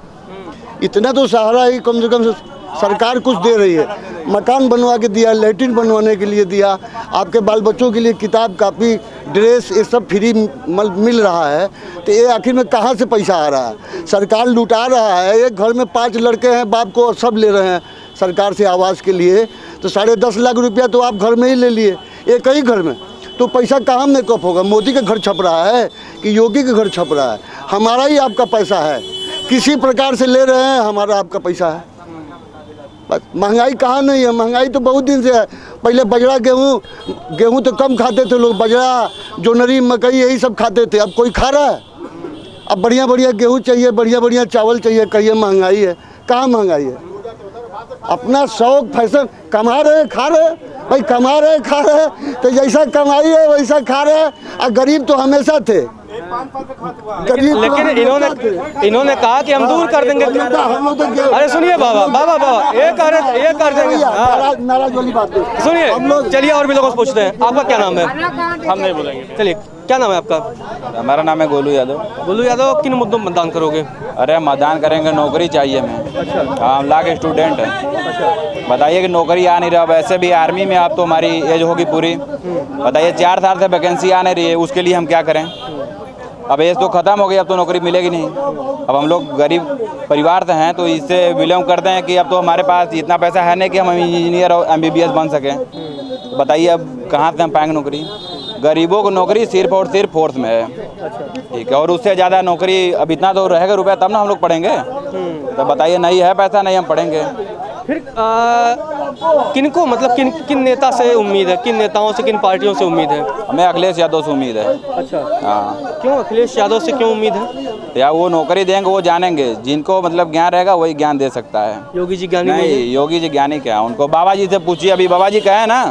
इतना तो सहारा ही कम से कम सरकार कुछ दे रही है। मकान बनवा के दिया, लैट्रिन बनवाने के लिए दिया, आपके बाल बच्चों के लिए किताब कापी ड्रेस ये सब फ्री मिल रहा है। तो ये आखिर में कहाँ से पैसा आ रहा है? सरकार लुटा रहा है। एक घर में 5 लड़के हैं, बाप को सब ले रहे हैं सरकार से आवास के लिए, तो 10.5 लाख रुपया तो आप घर में ही ले लिए एक ही घर में। तो पैसा कहाँ मेकअप होगा? मोदी का घर छप रहा है कि योगी का घर छप रहा है? हमारा ही आपका पैसा है, किसी प्रकार से ले रहे हैं, हमारा आपका पैसा है। बस महंगाई कहाँ नहीं है? महंगाई तो बहुत दिन से है। पहले बजरा गेहूँ तो कम खाते थे लोग, बजरा जोनरी मकई यही सब खाते थे। अब कोई खा रहा है? अब बढ़िया बढ़िया गेहूँ चाहिए, बढ़िया बढ़िया चावल चाहिए। कहिए महंगाई है? कहाँ महंगाई है? अपना शौक फैशन, कमा रहे खा रहे भाई, कमा रहे खा रहे, तो जैसा कमाई है वैसा खा रहे। और गरीब तो हमेशा थे। लेकिन इन्होंने कहा कि हम दूर कर देंगे। अरे सुनिए बाबा ये कर देंगे। नाराज वाली बात है। सुनिए, चलिए और भी लोगों से पूछते हैं। आपका क्या नाम है? हम नहीं बोलेंगे। चलिए, क्या नाम है आपका? हमारा नाम है गोलू यादव। गोलू यादव, किन मुद्दों में मतदान करोगे? अरे मतदान करेंगे, नौकरी चाहिए हमें। अच्छा। हम ला के स्टूडेंट हैं। अच्छा। बताइए कि नौकरी आ नहीं रहा। वैसे भी आर्मी में आप तो हमारी एज होगी पूरी। बताइए 4 साल से वैकेंसी आ नहीं रही है, उसके लिए हम क्या करें? अब एज तो ख़त्म हो गई, अब तो नौकरी मिलेगी नहीं। अब हम लोग गरीब परिवार से हैं तो इससे बिलोंग करते हैं कि अब तो हमारे पास इतना पैसा है नहीं कि हम इंजीनियर और MBBS बन सकें। बताइए अब कहाँ से हम पाएंगे नौकरी? गरीबों को नौकरी सिर्फ और सिर्फ फोर्स में है। ठीक है, और उससे ज़्यादा नौकरी अब इतना तो रहेगा रुपया तब ना हम लोग पढ़ेंगे। तो बताइए नहीं है पैसा, नहीं हम पढ़ेंगे। फिर किनको मतलब किन नेता से उम्मीद है? किन नेताओं से, किन पार्टियों से उम्मीद है? हमें अखिलेश यादव से उम्मीद है। अच्छा। हाँ। क्यों अखिलेश यादव से क्यों उम्मीद है? या वो नौकरी देंगे, वो जानेंगे। जिनको मतलब ज्ञान रहेगा वही ज्ञान दे सकता है। योगी जी ज्ञानी नहीं? योगी जी ज्ञानी क्या, उनको बाबा जी से पूछिए। अभी बाबा जी कहे ना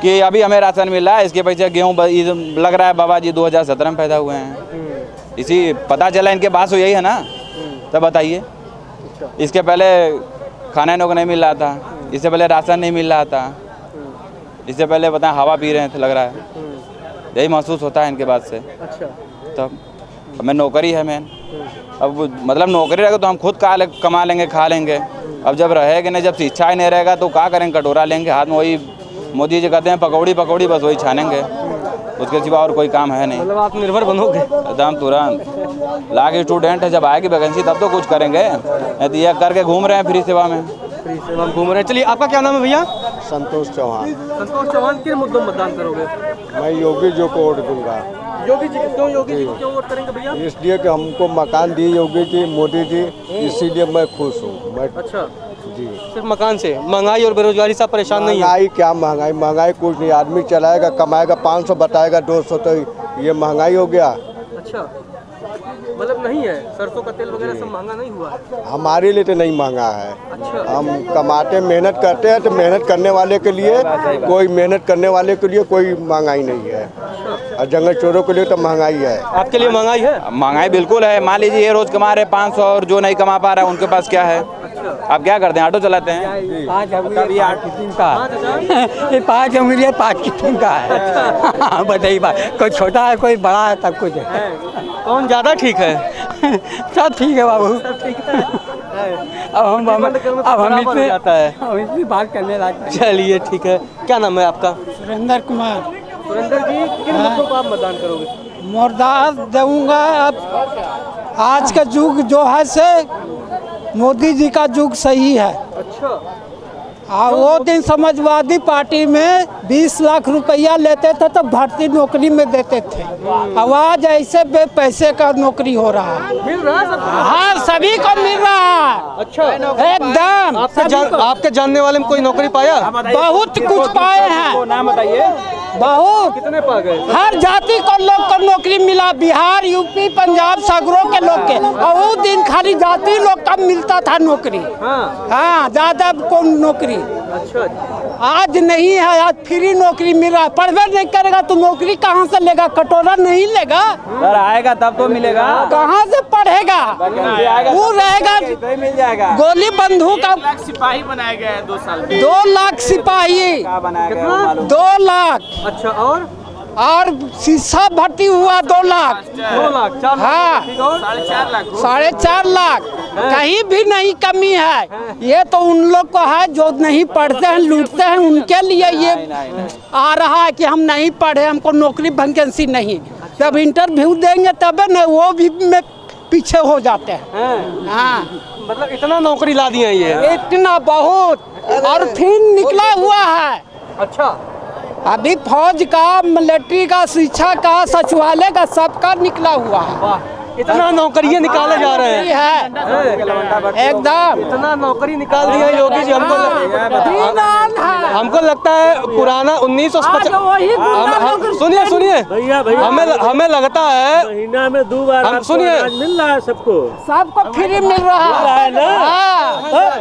कि अभी हमें राशन मिल रहा है, इसके पैसे गेहूँ लग रहा है। बाबा जी 2017 में पैदा हुए हैं। इसी पता चला इनके पास तो यही है ना। तब बताइए, इसके पहले खाने को नहीं मिल रहा था, इससे पहले राशन नहीं मिल रहा था, इससे पहले बताएं हवा पी रहे थे लग रहा है। यही महसूस होता है इनके बाद से। अच्छा। तब हमें नौकरी है मैन। अब मतलब नौकरी रहेगा तो हम खुद कमा लेंगे, खा लेंगे। अब जब रहेगा नहीं, जब शिक्षा ही नहीं रहेगा तो क्या करेंगे? कटोरा लेंगे हाथ में, वही मोदी जी कहते हैं पकौड़ी बस वही छानेंगे, उसके सिवा और कोई काम है नहीं। मतलब आप निर्भर बनोगे एकदम तुरंत। लाख स्टूडेंट है, जब आएगी वैकेंसी तब तो कुछ करेंगे। नहीं तो ये करके घूम रहे हैं फ्री सेवा में। फ्री सेवा में घूम रहे हैं। चलिए, आपका क्या नाम है भैया? संतोष चौहान। संतोष चौहान, किन मुद्दों में मतदान करोगे? मैं योगी जी को वोट दूंगा। योगी जी क्यों? योगी जी को क्यों वोट करेंगे भैया? इसलिए कि हमको मकान दिए योगी जी, मोदी जी, इसीलिए मैं खुश हूँ। मैं अच्छा जी। सिर्फ मकान से? महंगाई और बेरोजगारी से परेशान नहीं है? महंगाई क्या महंगाई कुछ नहीं। आदमी चलाएगा, कमाएगा, 500 बताएगा 200, तो ये महंगाई हो गया। अच्छा, मतलब नहीं है? सरसों का तेल वगैरह सब महंगा नहीं हुआ? हमारे लिए तो नहीं महंगा है। अच्छा। हम कमाते मेहनत करते हैं, तो मेहनत करने वाले के लिए कोई महंगाई नहीं है। और जंगल चोरों के लिए तो महंगाई है। आपके लिए महंगाई है? महंगाई बिल्कुल है। मान लीजिए ये रोज कमा रहे 500 और जो नहीं कमा पा रहा है उनके पास क्या है? आप क्या करते हैं? ऑटो चलाते हैं? 5 अंगुलियाँ 8 किस्म का ये 5 अंगुलियाँ 5 किस्म का है। बताइए बात, कोई छोटा है कोई बड़ा है, सब कुछ है। कौन ज़्यादा ठीक है? सब ठीक है बाबू। अब हम इतनी बात करने लगे। चलिए ठीक है। क्या नाम है आपका? सुरेंद्र कुमार। सुरेंद्र जी, किन मुद्दों पर आप मतदान करोगे? मतदान दूंगा। अब आज का युग जो है से मोदी जी का युग सही है। अच्छा। वो दिन समाजवादी पार्टी में 20 लाख रुपया लेते थे तो भर्ती नौकरी में देते थे। अब आज ऐसे पैसे का नौकरी हो रहा है। मिल रहा है सब? हाँ, सभी को मिल रहा है। अच्छा, एकदम। आपके जानने वाले में कोई नौकरी पाया? बहुत कुछ पाए हैं। नाम बताइए। बहुत। कितने पा गए? हर जाति को लोग को नौकरी मिला। बिहार, यूपी, पंजाब, सगरों के लोग के। और वो दिन खाली जाति लोग का मिलता था नौकरी। हाँ हाँ, ज्यादा को नौकरी। अच्छा, आज नहीं है, आज फ्री नौकरी मिल रहा है। पढ़वे नहीं करेगा तो नौकरी कहाँ से लेगा? कटोरा नहीं लेगा। सर आएगा तब तो मिलेगा। कहाँ से पढ़ेगा? वो रहेगा, मिल जाएगा। गोली बंदूक का सिपाही बनाया गया है 2 साल में। 2 लाख सिपाही, 2 लाख। अच्छा, और शीशा भर्ती हुआ 2 लाख। 2 लाख, 4 लाख, हाँ। ठीक, और 4.5 लाख। 4.5 लाख, कहीं भी नहीं कमी है। ये तो उन लोग को है जो नहीं पढ़ते हैं, लूटते हैं, उनके लिए ये आ रहा है कि हम नहीं पढ़े, हमको नौकरी वैकेंसी नहीं। जब इंटरव्यू देंगे तबे न, वो भी में पीछे हो जाते हैं। हाँ, मतलब इतना नौकरी ला दिया ये। इतना बहुत, और फिर निकला हुआ है। अच्छा, अभी फौज का, मिलिट्री का, शिक्षा का, सचिवालय का, सबका निकला हुआ है। वाह, इतना नौकरियां निकाले जा रहे हैं। एकदम इतना नौकरी निकाल दिया है योगी जी। हमको लगता है पुराना 1950। सुनिए हमें लगता है महीना में 2 बार हम सुनिए, मिल रहा है सबको फ्री मिल रहा है ना।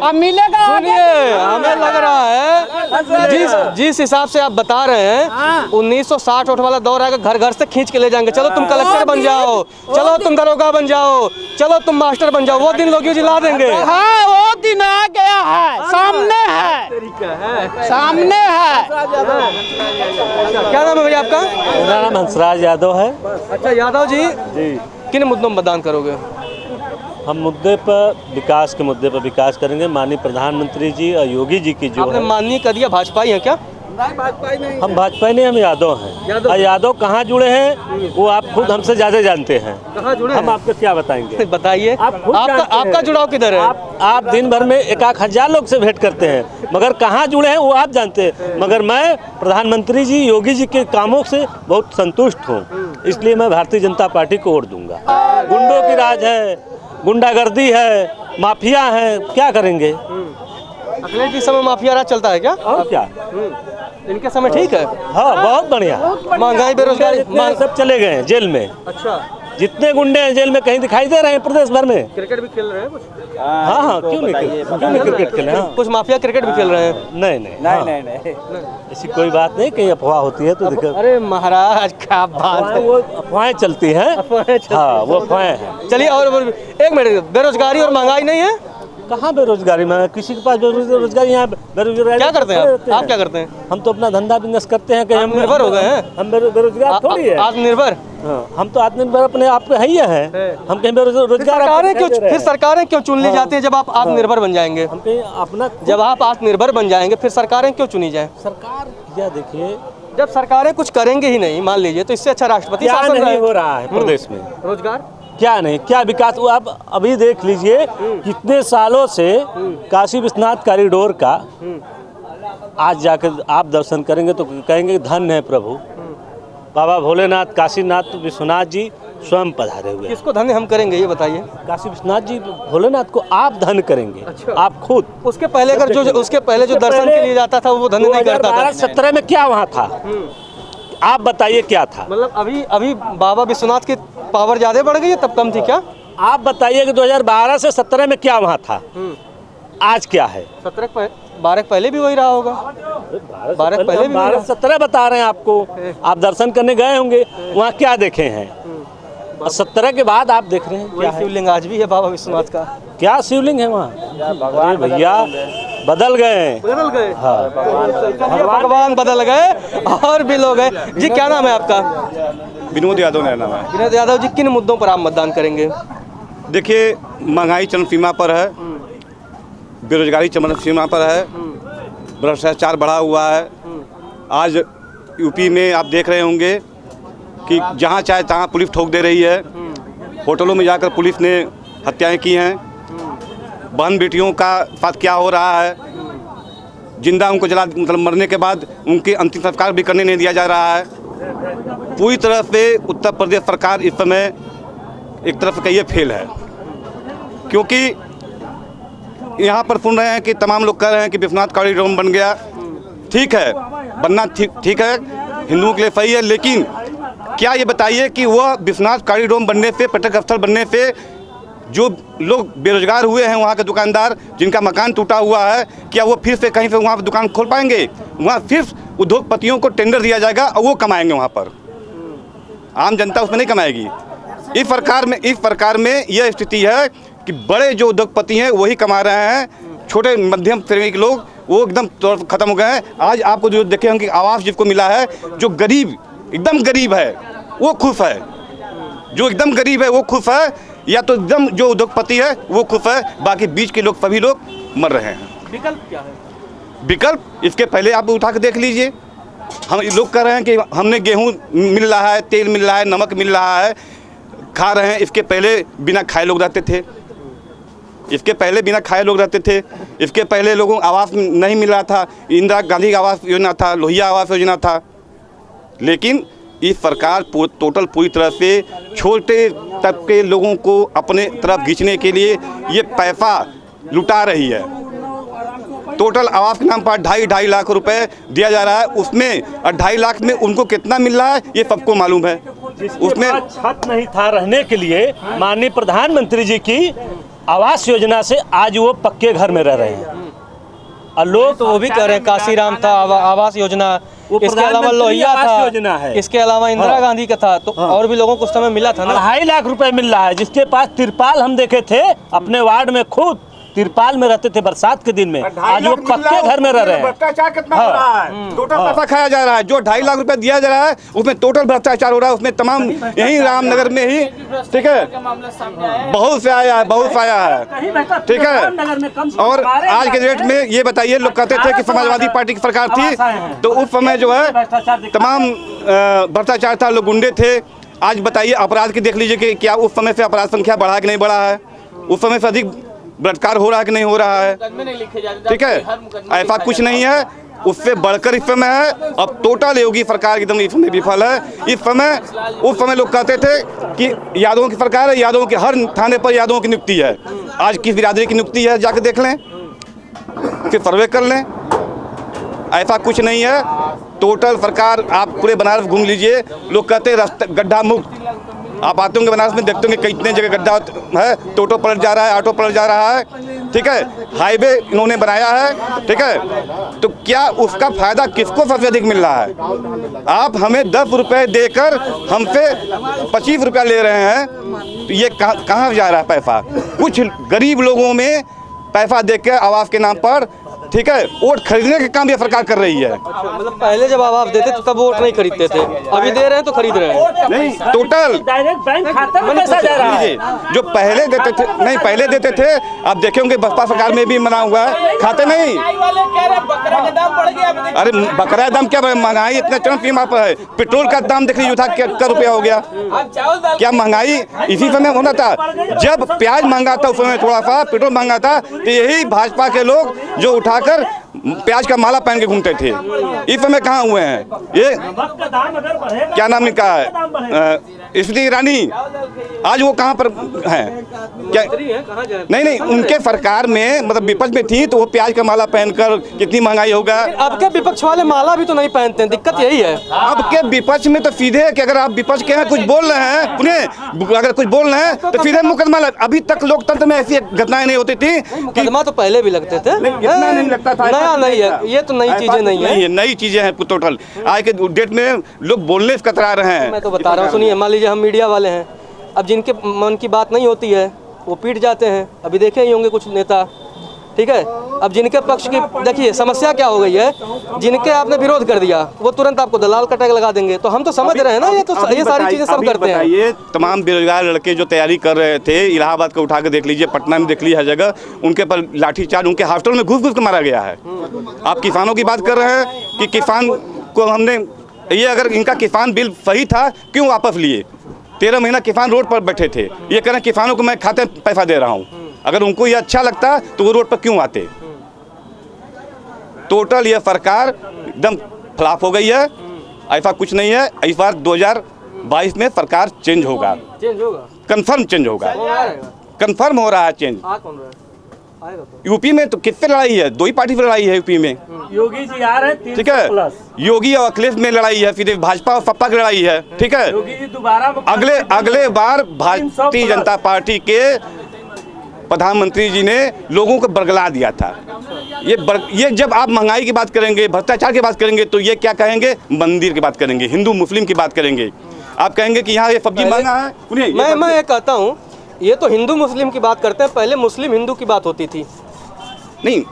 अब मिलेगा। सुनिए, हमें लग रहा है जिस हिसाब से आप बता रहे हैं 1960 वाला दौर आएगा, घर घर से खींच के ले जाएंगे। चलो तुम कलेक्टर बन जाओ, चलो तुम दरोगा बन जाओ, चलो तुम मास्टर बन जाओ। वो दिन लोग योगी ला देंगे। हाँ, वो दिन आ गया है, सामने है, सामने है। क्या नाम है भैया आपका? मेरा नाम हंसराज यादव है। अच्छा यादव जी, किन मुद्दों में मतदान करोगे? हम मुद्दे पर, विकास के मुद्दे पर विकास करेंगे। माननीय प्रधानमंत्री जी और योगी जी की जो आपने माननीय कर दिया, भाजपा है क्या? हम भाजपा नहीं, हम यादव हैं। और यादव कहाँ जुड़े हैं वो आप खुद हमसे ज्यादा जानते हैं। कहाँ जुड़े? हम आपको क्या बताएंगे? बताइए, आपका जुड़ाव किधर है? आप दिन भर में 1,000 लोग से भेंट करते हैं, मगर कहाँ जुड़े हैं वो आप जानते हैं। मगर मैं प्रधानमंत्री जी, योगी जी के कामों से बहुत संतुष्ट हूँ, इसलिए मैं भारतीय जनता पार्टी को वोट दूंगा। गुंडों की राज है, गुंडागर्दी है, माफिया है, क्या करेंगे? अखिलेश जी समय माफिया राज चलता है क्या? और क्या, इनके समय ठीक है। हाँ बहुत बढ़िया। महंगाई, बेरोजगारी सब चले गए हैं जेल में। अच्छा, जितने गुंडे हैं जेल में कहीं दिखाई दे रहे हैं प्रदेश भर में। क्रिकेट भी खेल रहे हैं कुछ? हाँ, क्यों नहीं क्रिकेट खेले? हाँ, कुछ माफिया क्रिकेट भी खेल रहे हैं। नहीं, ऐसी कोई बात नहीं। कहीं अफवाह होती है तो देखो। अरे महाराज क्या बात है, वो अफवाहें चलती हैं। हाँ, वो अफवाहें हैं। चलिए, और एक मिनट, बेरोजगारी और महंगाई नहीं है? कहाँ बेरोजगारी में? किसी के पास बेरोजगारी? यहाँ बेरोजगारी क्या करते हैं आप क्या करते हैं? हम तो अपना धंधा बिजनेस करते हैं। हम निर्भर हो गए हैं। हम बेरोजगार थोड़ी है। आत्मनिर्भर? हम तो आत्मनिर्भर अपने आप पे है ही हैं। हम कहीं बेरोजगार। फिर सरकारें क्यों चुन ली जाती है जब आप आत्मनिर्भर बन जाएंगे? हम कहीं अपना, जब आप आत्मनिर्भर बन जाएंगे फिर सरकारें क्यों चुनी जाए? सरकार या देखिए, जब सरकारें कुछ करेंगे ही नहीं, मान लीजिए, तो इससे अच्छा राष्ट्रपति शासन नहीं हो रहा है प्रदेश में। रोजगार क्या नहीं, क्या विकास? वो आप अभी देख लीजिए, कितने सालों से काशी विश्वनाथ कॉरिडोर का आज जाकर आप दर्शन करेंगे तो कहेंगे धन्य है प्रभु। बाबा भोलेनाथ, काशीनाथ विश्वनाथ जी स्वयं पधारे हुए। किसको धन्य हम करेंगे ये बताइए? काशी विश्वनाथ जी, भोलेनाथ को आप धन्य करेंगे। अच्छा। आप खुद। उसके पहले जो दर्शन के लिए जाता था वो धन्य नहीं करता था। 2017 में क्या वहाँ था? आप बताइए क्या था? मतलब अभी बाबा विश्वनाथ की पावर ज्यादा बढ़ गई है, तब कम थी क्या? आप बताइए कि 2012 से 17 में क्या वहाँ था, आज क्या है? 12 पहले भी वही रहा होगा। 12 पहले भी 17 बता रहे हैं आपको। आप दर्शन करने गए होंगे, वहाँ क्या देखे हैं? 17 के बाद आप देख रहे हैं क्या शिवलिंग आज भी है बाबा विश्वनाथ का। क्या शिवलिंग है वहाँ? भैया बदल गए। हाँ, भगवान बदल गए और भी लोग हैं। जी क्या नाम है आपका? विनोद यादव मेरा नाम है। विनोद यादव जी, किन मुद्दों पर आप मतदान करेंगे? देखिए, महंगाई चरम सीमा पर है, बेरोजगारी चरम सीमा पर है, भ्रष्टाचार बढ़ा हुआ है। आज यूपी में आप देख रहे होंगे कि जहाँ चाहे तहाँ पुलिस ठोक दे रही है। होटलों में जाकर पुलिस ने हत्याएं की हैं। बहन बेटियों का साथ क्या हो रहा है, जिंदा उनको जला, मतलब मरने के बाद उनके अंतिम संस्कार भी करने नहीं दिया जा रहा है। पूरी तरह से उत्तर प्रदेश सरकार इस समय एक तरफ से कहिए फेल है, क्योंकि यहाँ पर सुन रहे हैं कि तमाम लोग कह रहे हैं कि विश्वनाथ कॉरिडोर बन गया। ठीक है, बनना ठीक है, हिंदुओं के लिए सही है, लेकिन क्या ये बताइए कि वह विश्वनाथ कॉरिडोर बनने से, पर्यटक स्थल बनने से जो लोग बेरोजगार हुए हैं वहाँ के दुकानदार जिनका मकान टूटा हुआ है, क्या वो फिर से कहीं पे वहाँ पर दुकान खोल पाएंगे? वहाँ सिर्फ उद्योगपतियों को टेंडर दिया जाएगा और वो कमाएंगे वहाँ पर, आम जनता उसमें नहीं कमाएगी। इस प्रकार में यह स्थिति है कि बड़े जो उद्योगपति हैं वही कमा रहे हैं, छोटे मध्यम श्रेणी के लोग वो एकदम खत्म हो गए हैं। आज आपको जो देखे होंगे आवास जिसको मिला है, जो गरीब एकदम गरीब है वो खुश है, जो एकदम गरीब है वो खुश है, या तो एकदम जो उद्योगपति है वो खुश है, बाकी बीच के लोग सभी लोग मर रहे हैं। विकल्प क्या है? विकल्प इसके पहले आप उठा के देख लीजिए। हम लोग कह रहे हैं कि हमने गेहूं मिल रहा है, तेल मिल रहा है, नमक मिल रहा है, खा रहे हैं। इसके पहले बिना खाए लोग रहते थे, इसके पहले बिना खाए लोग रहते थे, इसके पहले लोगों को आवास नहीं मिल रहा था, इंदिरा गांधी आवास योजना था, लोहिया आवास योजना था। लेकिन इस सरकार टोटल पूरी तरह से छोटे तबके लोगों को अपने तरफ खींचने के लिए ये पैसा लुटा रही है। टोटल आवास के नाम पर 2.5 लाख रुपए दिया जा रहा है, उसमें 2.5 लाख में उनको कितना मिल रहा है ये सबको मालूम है। उसमें छत नहीं था रहने के लिए, माननीय प्रधानमंत्री जी की आवास योजना से आज वो पक्के घर में रह रहे हैं। और लोग तो वो भी कह रहे हैं काशीराम था आवास योजना, इसके अलावा लोहिया था, योजना है, इसके अलावा इंदिरा गांधी का था, तो और भी लोगों को उस समय मिला था ना। 2.5 लाख रुपए मिल रहा है। जिसके पास तिरपाल हम देखे थे अपने वार्ड में, खुद तिरपाल में रहते थे बरसात के दिन में, आज वो पक्के घर में रह रहे हैं। भ्रष्टाचार कितना हो रहा है, टोटल पैसा खाया जा रहा है। जो 2.5 लाख रुपए दिया जा रहा है उसमें टोटल भ्रष्टाचार हो रहा है, उसमें तमाम यही रामनगर में ही, ठीक है, बहुत से आया है, बहुत से आया है, ठीक है। और आज के डेट में ये बताइए, लोग कहते थे कि समाजवादी पार्टी की सरकार थी तो उस समय जो है तमाम भ्रष्टाचार था, लोग गुंडे थे। आज बताइए अपराध की देख लीजिए कि क्या उस समय से अपराध संख्या बढ़ा कि नहीं बढ़ा है, उस समय से अधिक बलात्कार हो रहा है कि नहीं हो रहा है, ठीक है। ऐसा कुछ नहीं है, उससे बढ़कर इस समय है। अब टोटल योगी सरकार एकदम इस समय विफल है। इस समय उस समय लोग कहते थे कि यादवों की सरकार है, यादवों के हर थाने पर यादवों की नियुक्ति है। आज किस बिरादरी की नियुक्ति है जाके देख लें, फिर सर्वे कर लें। ऐसा कुछ नहीं है। टोटल सरकार आप पूरे बनारस घूम लीजिए, लोग कहते हैं रास्ता गड्ढा मुक्त। आप आते होंगे बनारस में, देखते होंगे कितने जगह गड्ढा है, टोटो पलट जा रहा है, ऑटो पलट जा रहा है, ठीक है। हाईवे इन्होंने बनाया है, ठीक है। तो क्या उसका फायदा किसको सबसे अधिक मिल रहा है? आप हमें 10 रुपये देकर हमसे 25 रुपया ले रहे हैं, तो ये कहाँ जा रहा है पैसा? कुछ गरीब लोगों में पैसा देकर आवास के नाम पर, ठीक है, वोट खरीदने का काम ये सरकार कर रही है। मतलब पहले जब आवास देते तो तब वोट नहीं खरीदते थे, अभी दे रहे हैं तो खरीद रहे हैं। नहीं, टोटल डायरेक्ट बैंक खाते में पैसा जा रहा है। जो पहले देते थे, नहीं पहले देते थे, आप देखे होंगे बसपा सरकार में भी मना हुआ है, खाते नहीं। अरे बकरा दाम क्या, महंगाई इतना चरम सीमा पर है। पेट्रोल का दाम देख लीजिए था क्या रुपया हो गया, क्या महंगाई इसी समय होना था। जब प्याज महंगा था उस समय, थोड़ा सा पेट्रोल महंगा था, तो यही भाजपा के लोग जो उठाकर प्याज का माला पहन के घूमते थे। इस समय कहाँ हुए हैं? ये क्या नाम इनका है, स्मृति ईरानी, आज वो कहाँ पर हैं? क्या नहीं, उनके सरकार में मतलब विपक्ष में थी तो वो प्याज का माला पहनकर कितनी महंगाई होगा। अब के विपक्ष वाले माला भी तो नहीं पहनते हैं, दिक्कत यही है। अब के विपक्ष में तो सीधे कि अगर आप विपक्ष के हैं कुछ बोल रहे हैं, उन्हें अगर कुछ बोल रहे हैं तो सीधे मुकदमा अभी तक लोकतंत्र में ऐसी घटनाएं नहीं होती थी। मुकदमा तो पहले भी लगते थे, इतना नहीं लगता था। नया नहीं है, ये तो नई चीजें नहीं है, नई चीजें हैं टोटल। आज के डेट में लोग बोलने से कतरा रहे हैं। मैं तो बता रहा हूँ, सुनिए, मान लीजिए हम मीडिया वाले हैं, अब जिनके मन की बात नहीं होती है वो पीट जाते हैं। अभी देखे ही होंगे कुछ नेता, ठीक है। अब जिनके पक्ष की देखिए समस्या क्या हो गई है, जिनके आपने विरोध कर दिया वो तुरंत आपको दलाल का टैग लगा देंगे। तो हम तो समझ रहे हैं ना, ये तो ये सारी चीजें सब करते हैं। ये तमाम बेरोजगार लड़के जो तैयारी कर रहे थे, इलाहाबाद को उठा के देख लीजिए, पटना में देख लीजिए, हर जगह उनके पर लाठीचार्ज, उनके हॉस्टल में घुस घुस के मारा गया है। आप किसानों की बात कर रहे हैं कि किसान को हमने ये, अगर इनका किसान बिल सही था क्यों वापस लिए? 13 महीना किसान रोड पर बैठे थे। ये कह रहे हैं किसानों को मैं खाते पैसा दे रहा हूँ। अगर उनको ये अच्छा लगता तो वो रोड पर क्यों आते? टोटल ये सरकार एकदम फ्लॉप हो गई है। ऐसा कुछ नहीं है। इस बार 2022 में सरकार चेंज होगा, कंफर्म चेंज होगा, कंफर्म हो रहा है चेंज। यूपी में तो किससे लड़ाई है? 2 ही पार्टी से लड़ाई है यूपी में। योगी जी आ रहे हैं, ठीक है, योगी और अखिलेश में लड़ाई है, फिर भाजपा और सपा की लड़ाई है, ठीक है। योगी जी दोबारा अगले बार भारतीय जनता पार्टी के प्रधानमंत्री जी ने लोगों को बरगला दिया था। ये जब आप महंगाई की बात करेंगे, भ्रष्टाचार की बात करेंगे, तो ये क्या कहेंगे, मंदिर की बात करेंगे, हिंदू मुस्लिम की बात करेंगे। आप कहेंगे कि यहाँ ये सब्जी महंगा है। सुनिए, मैं ये कहता हूँ, ये तो हिंदू मुस्लिम की बात करते हैं, पहले मुस्लिम हिंदू की बात होती थी। नहीं,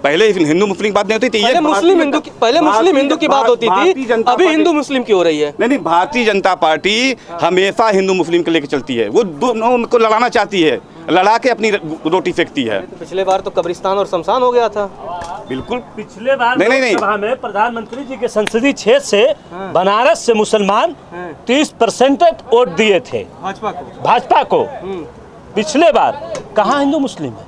पहले हिंदू मुस्लिम की बात नहीं होती थी, पहले मुस्लिम हिंदू की बात होती थी, अभी हिंदू मुस्लिम की हो रही है। नहीं, भारतीय जनता पार्टी हमेशा हिंदू मुस्लिम को लेकर चलती है। वो दोनों को लड़ाना चाहती है, लड़ा के अपनी रोटी फेंकती है। पिछले बार तो कब्रिस्तान और शमशान हो गया था। बिल्कुल, पिछले बार नहीं सभा में प्रधानमंत्री जी के संसदीय क्षेत्र से बनारस से मुसलमान 30% वोट दिए थे भाजपा को। पिछले बार कहाँ हिंदू मुस्लिम है?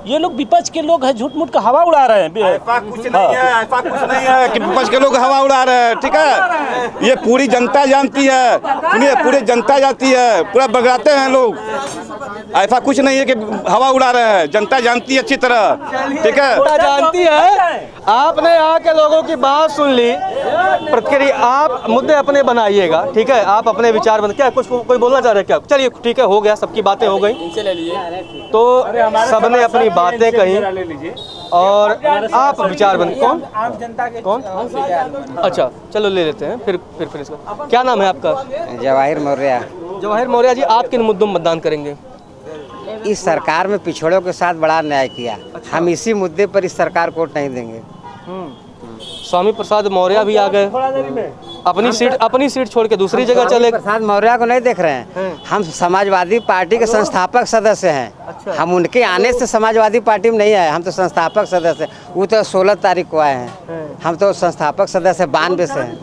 ये लोग विपक्ष के लोग हैं, झूठ मूठ का हवा उड़ा रहे हैं। ऐसा कुछ नहीं है, ऐसा कुछ नहीं है कि विपक्ष के लोग हवा उड़ा रहे हैं, ठीक है। ये पूरी जनता जानती है, सुनिए, पूरी जनता जानती है, पूरा बगड़ाते हैं लोग। ऐसा कुछ नहीं है कि हवा उड़ा रहे हैं, जनता जानती है अच्छी तरह, ठीक है। जनता जानती है। आपने यहाँ के लोगों की बात सुन ली, प्रतिक्रिया आप मुद्दे अपने बनाइएगा, ठीक है। आप अपने विचार बन, क्या कुछ कोई बोलना चाह रहे हैं क्या? चलिए ठीक है, हो गया, सबकी बातें हो गई, तो सबने अपनी बातें कही और आप विचार बन। कौन आम जनता के कौन? अच्छा, चलो ले लेते हैं फिर इसका। क्या नाम है आपका? जवाहिर मौर्य। जवाहिर मौर्य जी, आप किन मुद्दों में मतदान करेंगे? इस सरकार में पिछड़ों के साथ बड़ा अन्याय किया। अच्छा। हम इसी मुद्दे पर इस सरकार को वोट नहीं देंगे। स्वामी प्रसाद मौर्य भी आ गए, अपनी सीट छोड़ के दूसरी जगह चले। प्रसाद मौर्य को नहीं देख रहे हैं, हम समाजवादी पार्टी के संस्थापक सदस्य हैं। अच्छा। हम उनके आने से समाजवादी पार्टी में नहीं आए, हम तो संस्थापक सदस्य। वो तो 16 तारीख को आए हैं, हम तो संस्थापक सदस्य 92 से हैं।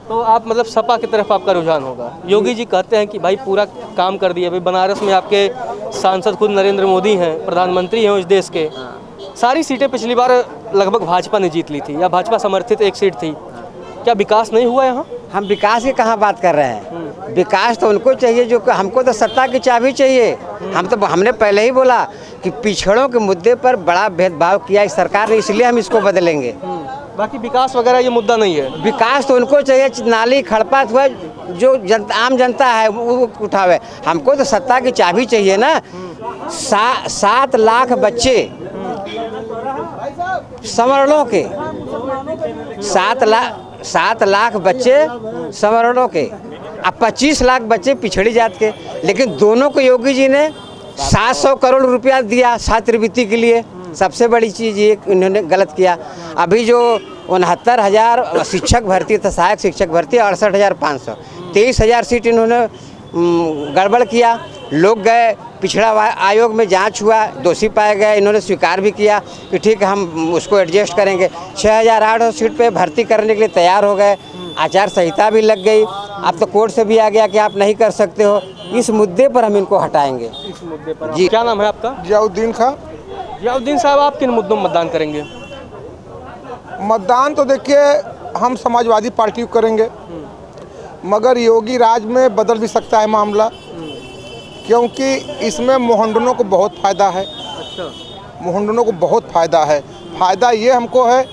तो आप मतलब सपा की तरफ आपका रुझान होगा। योगी जी कहते हैं कि भाई पूरा काम कर दिया। भाई बनारस में आपके सांसद खुद नरेंद्र मोदी हैं, प्रधानमंत्री हैं इस देश के। सारी सीटें पिछली बार लगभग भाजपा ने जीत ली थी, या भाजपा समर्थित एक सीट थी। क्या विकास नहीं हुआ यहाँ? हम विकास की कहाँ बात कर रहे हैं? विकास तो उनको चाहिए जो, हमको तो सत्ता की चाबी चाहिए। हमने पहले ही बोला कि पिछड़ों के मुद्दे पर बड़ा भेदभाव किया इस सरकार ने, इसलिए हम इसको बदलेंगे। बाकी विकास वगैरह ये मुद्दा नहीं है। विकास तो उनको चाहिए, नाली खड़पात हुआ जो आम जनता है वो उठावे। हमको तो सत्ता की चाबी चाहिए ना। 7 लाख बच्चे समरणों के, 7 लाख बच्चे समरणों के, अब 25 लाख बच्चे पिछड़ी जात के। लेकिन दोनों को योगी जी ने 700 करोड़ रुपया दिया छात्रवृत्ति के लिए। सबसे बड़ी चीज़ ये इन्होंने गलत किया। अभी जो 69,000 शिक्षक भर्ती था, सहायक शिक्षक भर्ती 68,500, 23,000 सीट इन्होंने गड़बड़ किया। लोग गए, पिछड़ा आयोग में जांच हुआ, दोषी पाए गए, इन्होंने स्वीकार भी किया कि ठीक है हम उसको एडजस्ट करेंगे। 6,800 सीट पे भर्ती करने के लिए तैयार हो गए। आचार संहिता भी लग गई, अब तो कोर्ट से भी आ गया कि आप नहीं कर सकते हो। इस मुद्दे पर हम इनको हटाएंगे। इस मुद्दे पर जी। क्या नाम है आपका? जियाउद्दीन खां। जियाउद्दीन साहब, आप किन मुद्दों में मतदान करेंगे? मतदान तो देखिए हम समाजवादी पार्टी को करेंगे, मगर योगी राज में बदल भी सकता है मामला, क्योंकि इसमें मोहंडनों को बहुत फ़ायदा है। अच्छा। मोहंडनों को बहुत फ़ायदा है। फ़ायदा ये हमको है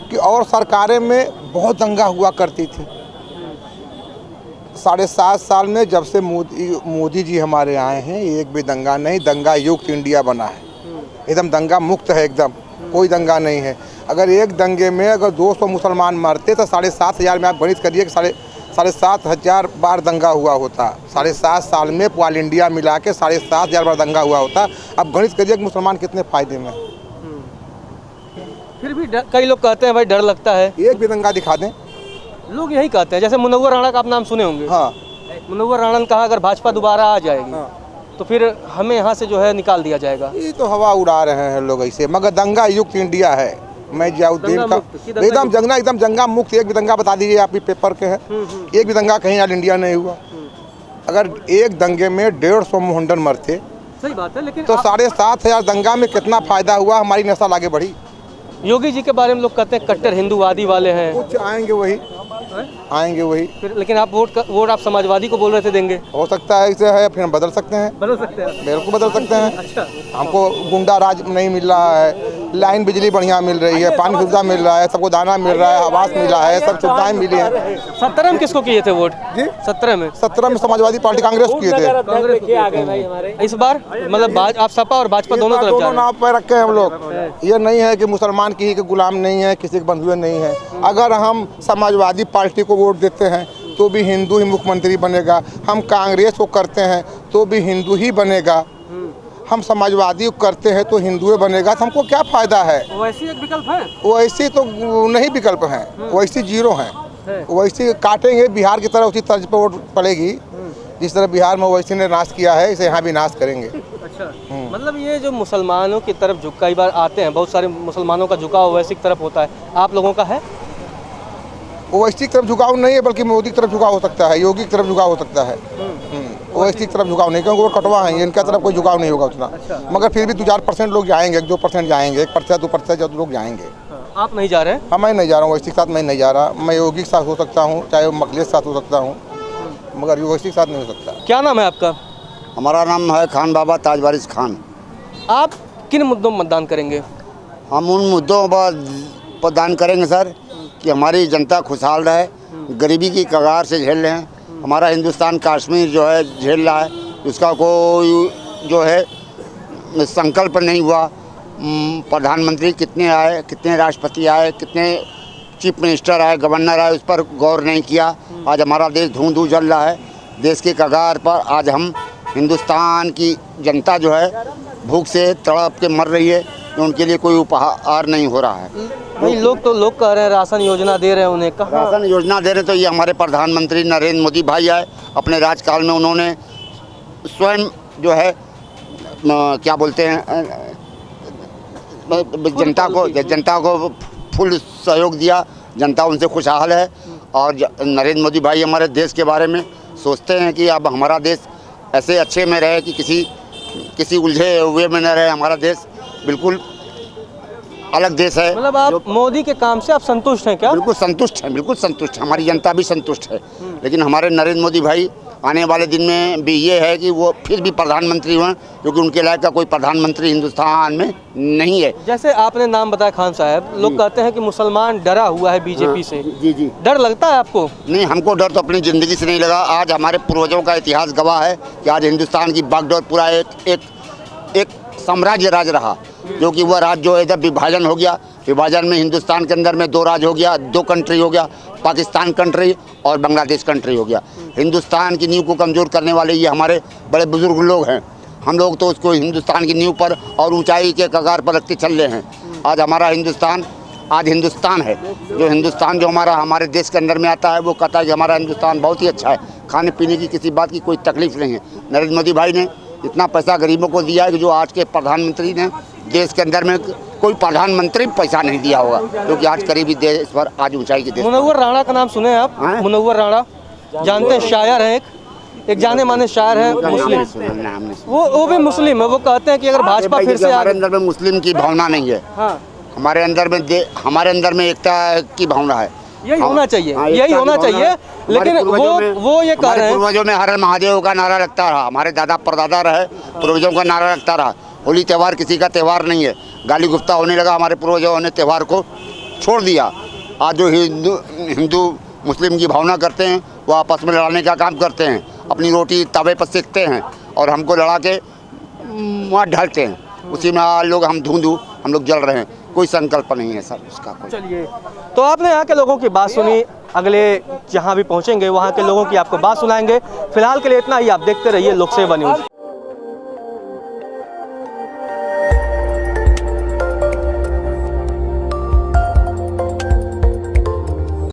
कि और सरकारें में बहुत दंगा हुआ करती थी। 7.5 साल में जब से मोदी जी हमारे आए हैं, एक भी दंगा नहीं, दंगा युक्त इंडिया बना है, एकदम दंगा मुक्त है, एकदम कोई दंगा नहीं है। अगर एक दंगे में अगर 200 मुसलमान मरते तो 7,500 में आप गणित करिए कि 7,500 बार दंगा हुआ होता। 7.5 साल में ऑल इंडिया मिला के 7,500 बार दंगा हुआ होता। अब गणित करिए कि मुसलमान कितने फ़ायदे में। फिर भी कई लोग कहते हैं भाई डर लगता है। एक भी दंगा दिखा दें, लोग यही कहते हैं। जैसे मुनव्वर राणा का आप नाम सुने होंगे। हाँ। मुनव्वर राणा ने कहा अगर भाजपा दोबारा आ जाएगी तो फिर हमें यहाँ से जो है निकाल दिया जाएगा। ये तो हवा उड़ा रहे हैं लोग ऐसे, मगर दंगा युक्त इंडिया है। मैं जियाउद्दीन का एकदम दंगा मुक्त। एक भी दंगा बता दीजिए, आप भी पेपर के हैं, एक भी दंगा कहीं ऑल इंडिया नहीं हुआ। अगर एक दंगे में 150 मोहंडन मरते, सही बात है, लेकिन तो 7,500 दंगा में कितना फायदा हुआ, हमारी नस्ल आगे बढ़ी। योगी जी के बारे में लोग कहते हैं कट्टर हिंदूवादी वाले हैं। कुछ आएंगे वही फिर, लेकिन आप वोट आप समाजवादी को बोल रहे थे देंगे। हो सकता है इसे है, फिर हम बदल सकते हैं। बदल सकते हैं, बिल्कुल बदल सकते हैं। अच्छा। हमको गुंडा राज नहीं मिल रहा है, लाइन बिजली बढ़िया मिल रही है, पानी सुविधा मिल रहा है, सबको दाना मिल रहा है, आवास मिला है, सब सुविधाएं मिली हैं। 17 में किसको किए थे वोट जी? 17 में समाजवादी पार्टी कांग्रेस को किए थे। इस बार मतलब आप सपा और भाजपा दोनों तरफ जा रहे हैं। नाव पे रखे हैं हम लोग। ये नहीं है कि मुसलमान किसी के गुलाम नहीं है, किसी के बंधुए नहीं है। अगर हम समाजवादी पार्टी को वोट देते हैं तो भी हिंदू ही मुख्यमंत्री बनेगा, हम कांग्रेस को करते हैं तो भी हिंदू ही बनेगा, हम समाजवादी को करते हैं तो हिंदू बनेगा, तो हमको क्या फायदा है? वैसे एक विकल्प है, वैसे तो नहीं विकल्प हैं, वैसे जीरो हैं, वैसे काटेंगे बिहार की तरह उसी तर्ज पर वोट पड़ेगी। जिस तरह बिहार में वैसे ने नाश किया है इसे यहाँ भी नाश करेंगे। अच्छा, मतलब ये जो मुसलमानों की तरफ कई बार आते हैं, बहुत सारे मुसलमानों का झुकाव ओवैसी की तरफ होता है, आप लोगों का है? ओवैसी की तरफ झुकाव नहीं है, बल्कि मोदी की तरफ झुकाव हो सकता है, योगी की तरफ झुकाव हो सकता है। ओवैसी की तरफ झुकाव नहीं, क्योंकि वो कटवा है, इनका तरफ कोई झुकाव नहीं होगा उतना। मगर फिर भी 2-4% लोग जाएंगे, 1-2% जाएंगे, 1%, 2% लोग जाएंगे। आप नहीं जा रहे हैं? हाँ, मैं नहीं जा रहा हूँ, ओवैसी के साथ मैं नहीं जा रहा। मैं योगी के साथ हो सकता हूँ, चाहे वो मखलेश के साथ हो सकता हूँ, मगर ओवैसी के साथ नहीं हो सकता। क्या नाम है आपका? हमारा नाम है खान बाबा ताजवारिस खान। आप किन मुद्दों में मतदान करेंगे? हम उन मुद्दों पर मतदान करेंगे सर कि हमारी जनता खुशहाल रहे, गरीबी की कगार से झेल रहे हैं। हमारा हिंदुस्तान कश्मीर जो है झेल रहा है, उसका कोई जो है संकल्प नहीं हुआ। प्रधानमंत्री कितने आए, कितने राष्ट्रपति आए, कितने चीफ मिनिस्टर आए, गवर्नर आए, उस पर गौर नहीं किया। आज हमारा देश धूं जल रहा है, देश की कगार पर आज हम हिंदुस्तान की जनता जो है भूख से तड़प के मर रही है, तो उनके लिए कोई उपहार नहीं हो रहा है। नहीं, लोग कह रहे हैं राशन योजना दे रहे हैं उन्हें। कहाँ राशन योजना दे रहे? तो ये हमारे प्रधानमंत्री नरेंद्र मोदी भाई आए, अपने राजकाल में उन्होंने स्वयं जो है क्या बोलते हैं जनता को फुल सहयोग दिया, जनता उनसे खुशहाल है। और नरेंद्र मोदी भाई हमारे देश के बारे में सोचते हैं कि अब हमारा देश ऐसे अच्छे में रहे कि किसी उलझे हुए में न रहे। हमारा देश बिल्कुल अलग देश है। मतलब आप मोदी के काम से आप संतुष्ट हैं क्या? बिल्कुल संतुष्ट हैं, बिल्कुल संतुष्ट हैं, हमारी जनता भी संतुष्ट है। लेकिन हमारे नरेंद्र मोदी भाई आने वाले दिन में भी ये है कि वो फिर भी प्रधानमंत्री हुए, क्योंकि उनके लायक का कोई प्रधानमंत्री हिंदुस्तान में नहीं है। जैसे आपने नाम बताया खान साहब, लोग कहते हैं कि मुसलमान डरा हुआ है बीजेपी से। जी। डर लगता है आपको? नहीं, हमको डर तो अपनी ज़िंदगी से नहीं लगा। आज हमारे पूर्वजों का इतिहास गवाह है कि आज हिंदुस्तान की बागडोर पूरा एक साम्राज्य राज रहा, जो कि वह राज्य जो है जब विभाजन हो गया, विभाजन में हिंदुस्तान के अंदर में 2 राज्य हो गया, 2 कंट्री हो गया, पाकिस्तान कंट्री और बांग्लादेश कंट्री हो गया। हिंदुस्तान की नींव को कमज़ोर करने वाले ये हमारे बड़े बुजुर्ग लोग हैं। हम लोग तो उसको हिंदुस्तान की नींव पर और ऊंचाई के कगार पर रखते चल रहे हैं। आज हमारा हिंदुस्तान है। जो हिंदुस्तान जो हमारे देश के अंदर में आता है, वो कहता है कि हमारा हिंदुस्तान बहुत ही अच्छा है, खाने पीने की किसी बात की कोई तकलीफ नहीं है। नरेंद्र मोदी भाई ने इतना पैसा गरीबों को दिया है कि जो आज के प्रधानमंत्री ने देश के अंदर में कोई प्रधानमंत्री पैसा नहीं दिया होगा, क्योंकि आज करीबी देश पर आज ऊंचाई के देश। मुनव्वर राणा का नाम सुने आप? मुनव्वर राणा जानते हैं, शायर हैं, एक जाने माने शायर है, मुस्लिम। वो भी मुस्लिम है। वो कहते हैं कि अगर भाजपा फिर से हमारे अंदर में मुस्लिम की भावना नहीं है। हमारे अंदर में एकता की भावना है। यही होना चाहिए, यही होना चाहिए। लेकिन वो ये कह रहे हैं, पूर्वजों में हर हर महादेव का नारा लगता रहा, हमारे दादा परदादा रहे, पूर्वजों का नारा लगता रहा। होली त्यौहार किसी का त्यौहार नहीं है। गाली गुफ्ता होने लगा, हमारे पूर्वजों ने त्यौहार को छोड़ दिया। आज जो हिंदू मुस्लिम की भावना करते हैं, वो आपस में लड़ाने का काम करते हैं, अपनी रोटी तवे पर सेकते हैं और हमको लड़ा के वहाँ ढलते हैं। उसी में लोग हम हम लोग जल रहे हैं। कोई संकल्प नहीं है सर उसका। चलिए, तो आपने यहाँ के लोगों की बात सुनी, अगले जहाँ भी पहुँचेंगे वहाँ के लोगों की आपको बात सुनाएंगे। फिलहाल के लिए इतना ही। आप देखते रहिए लोक सेवा न्यूज़।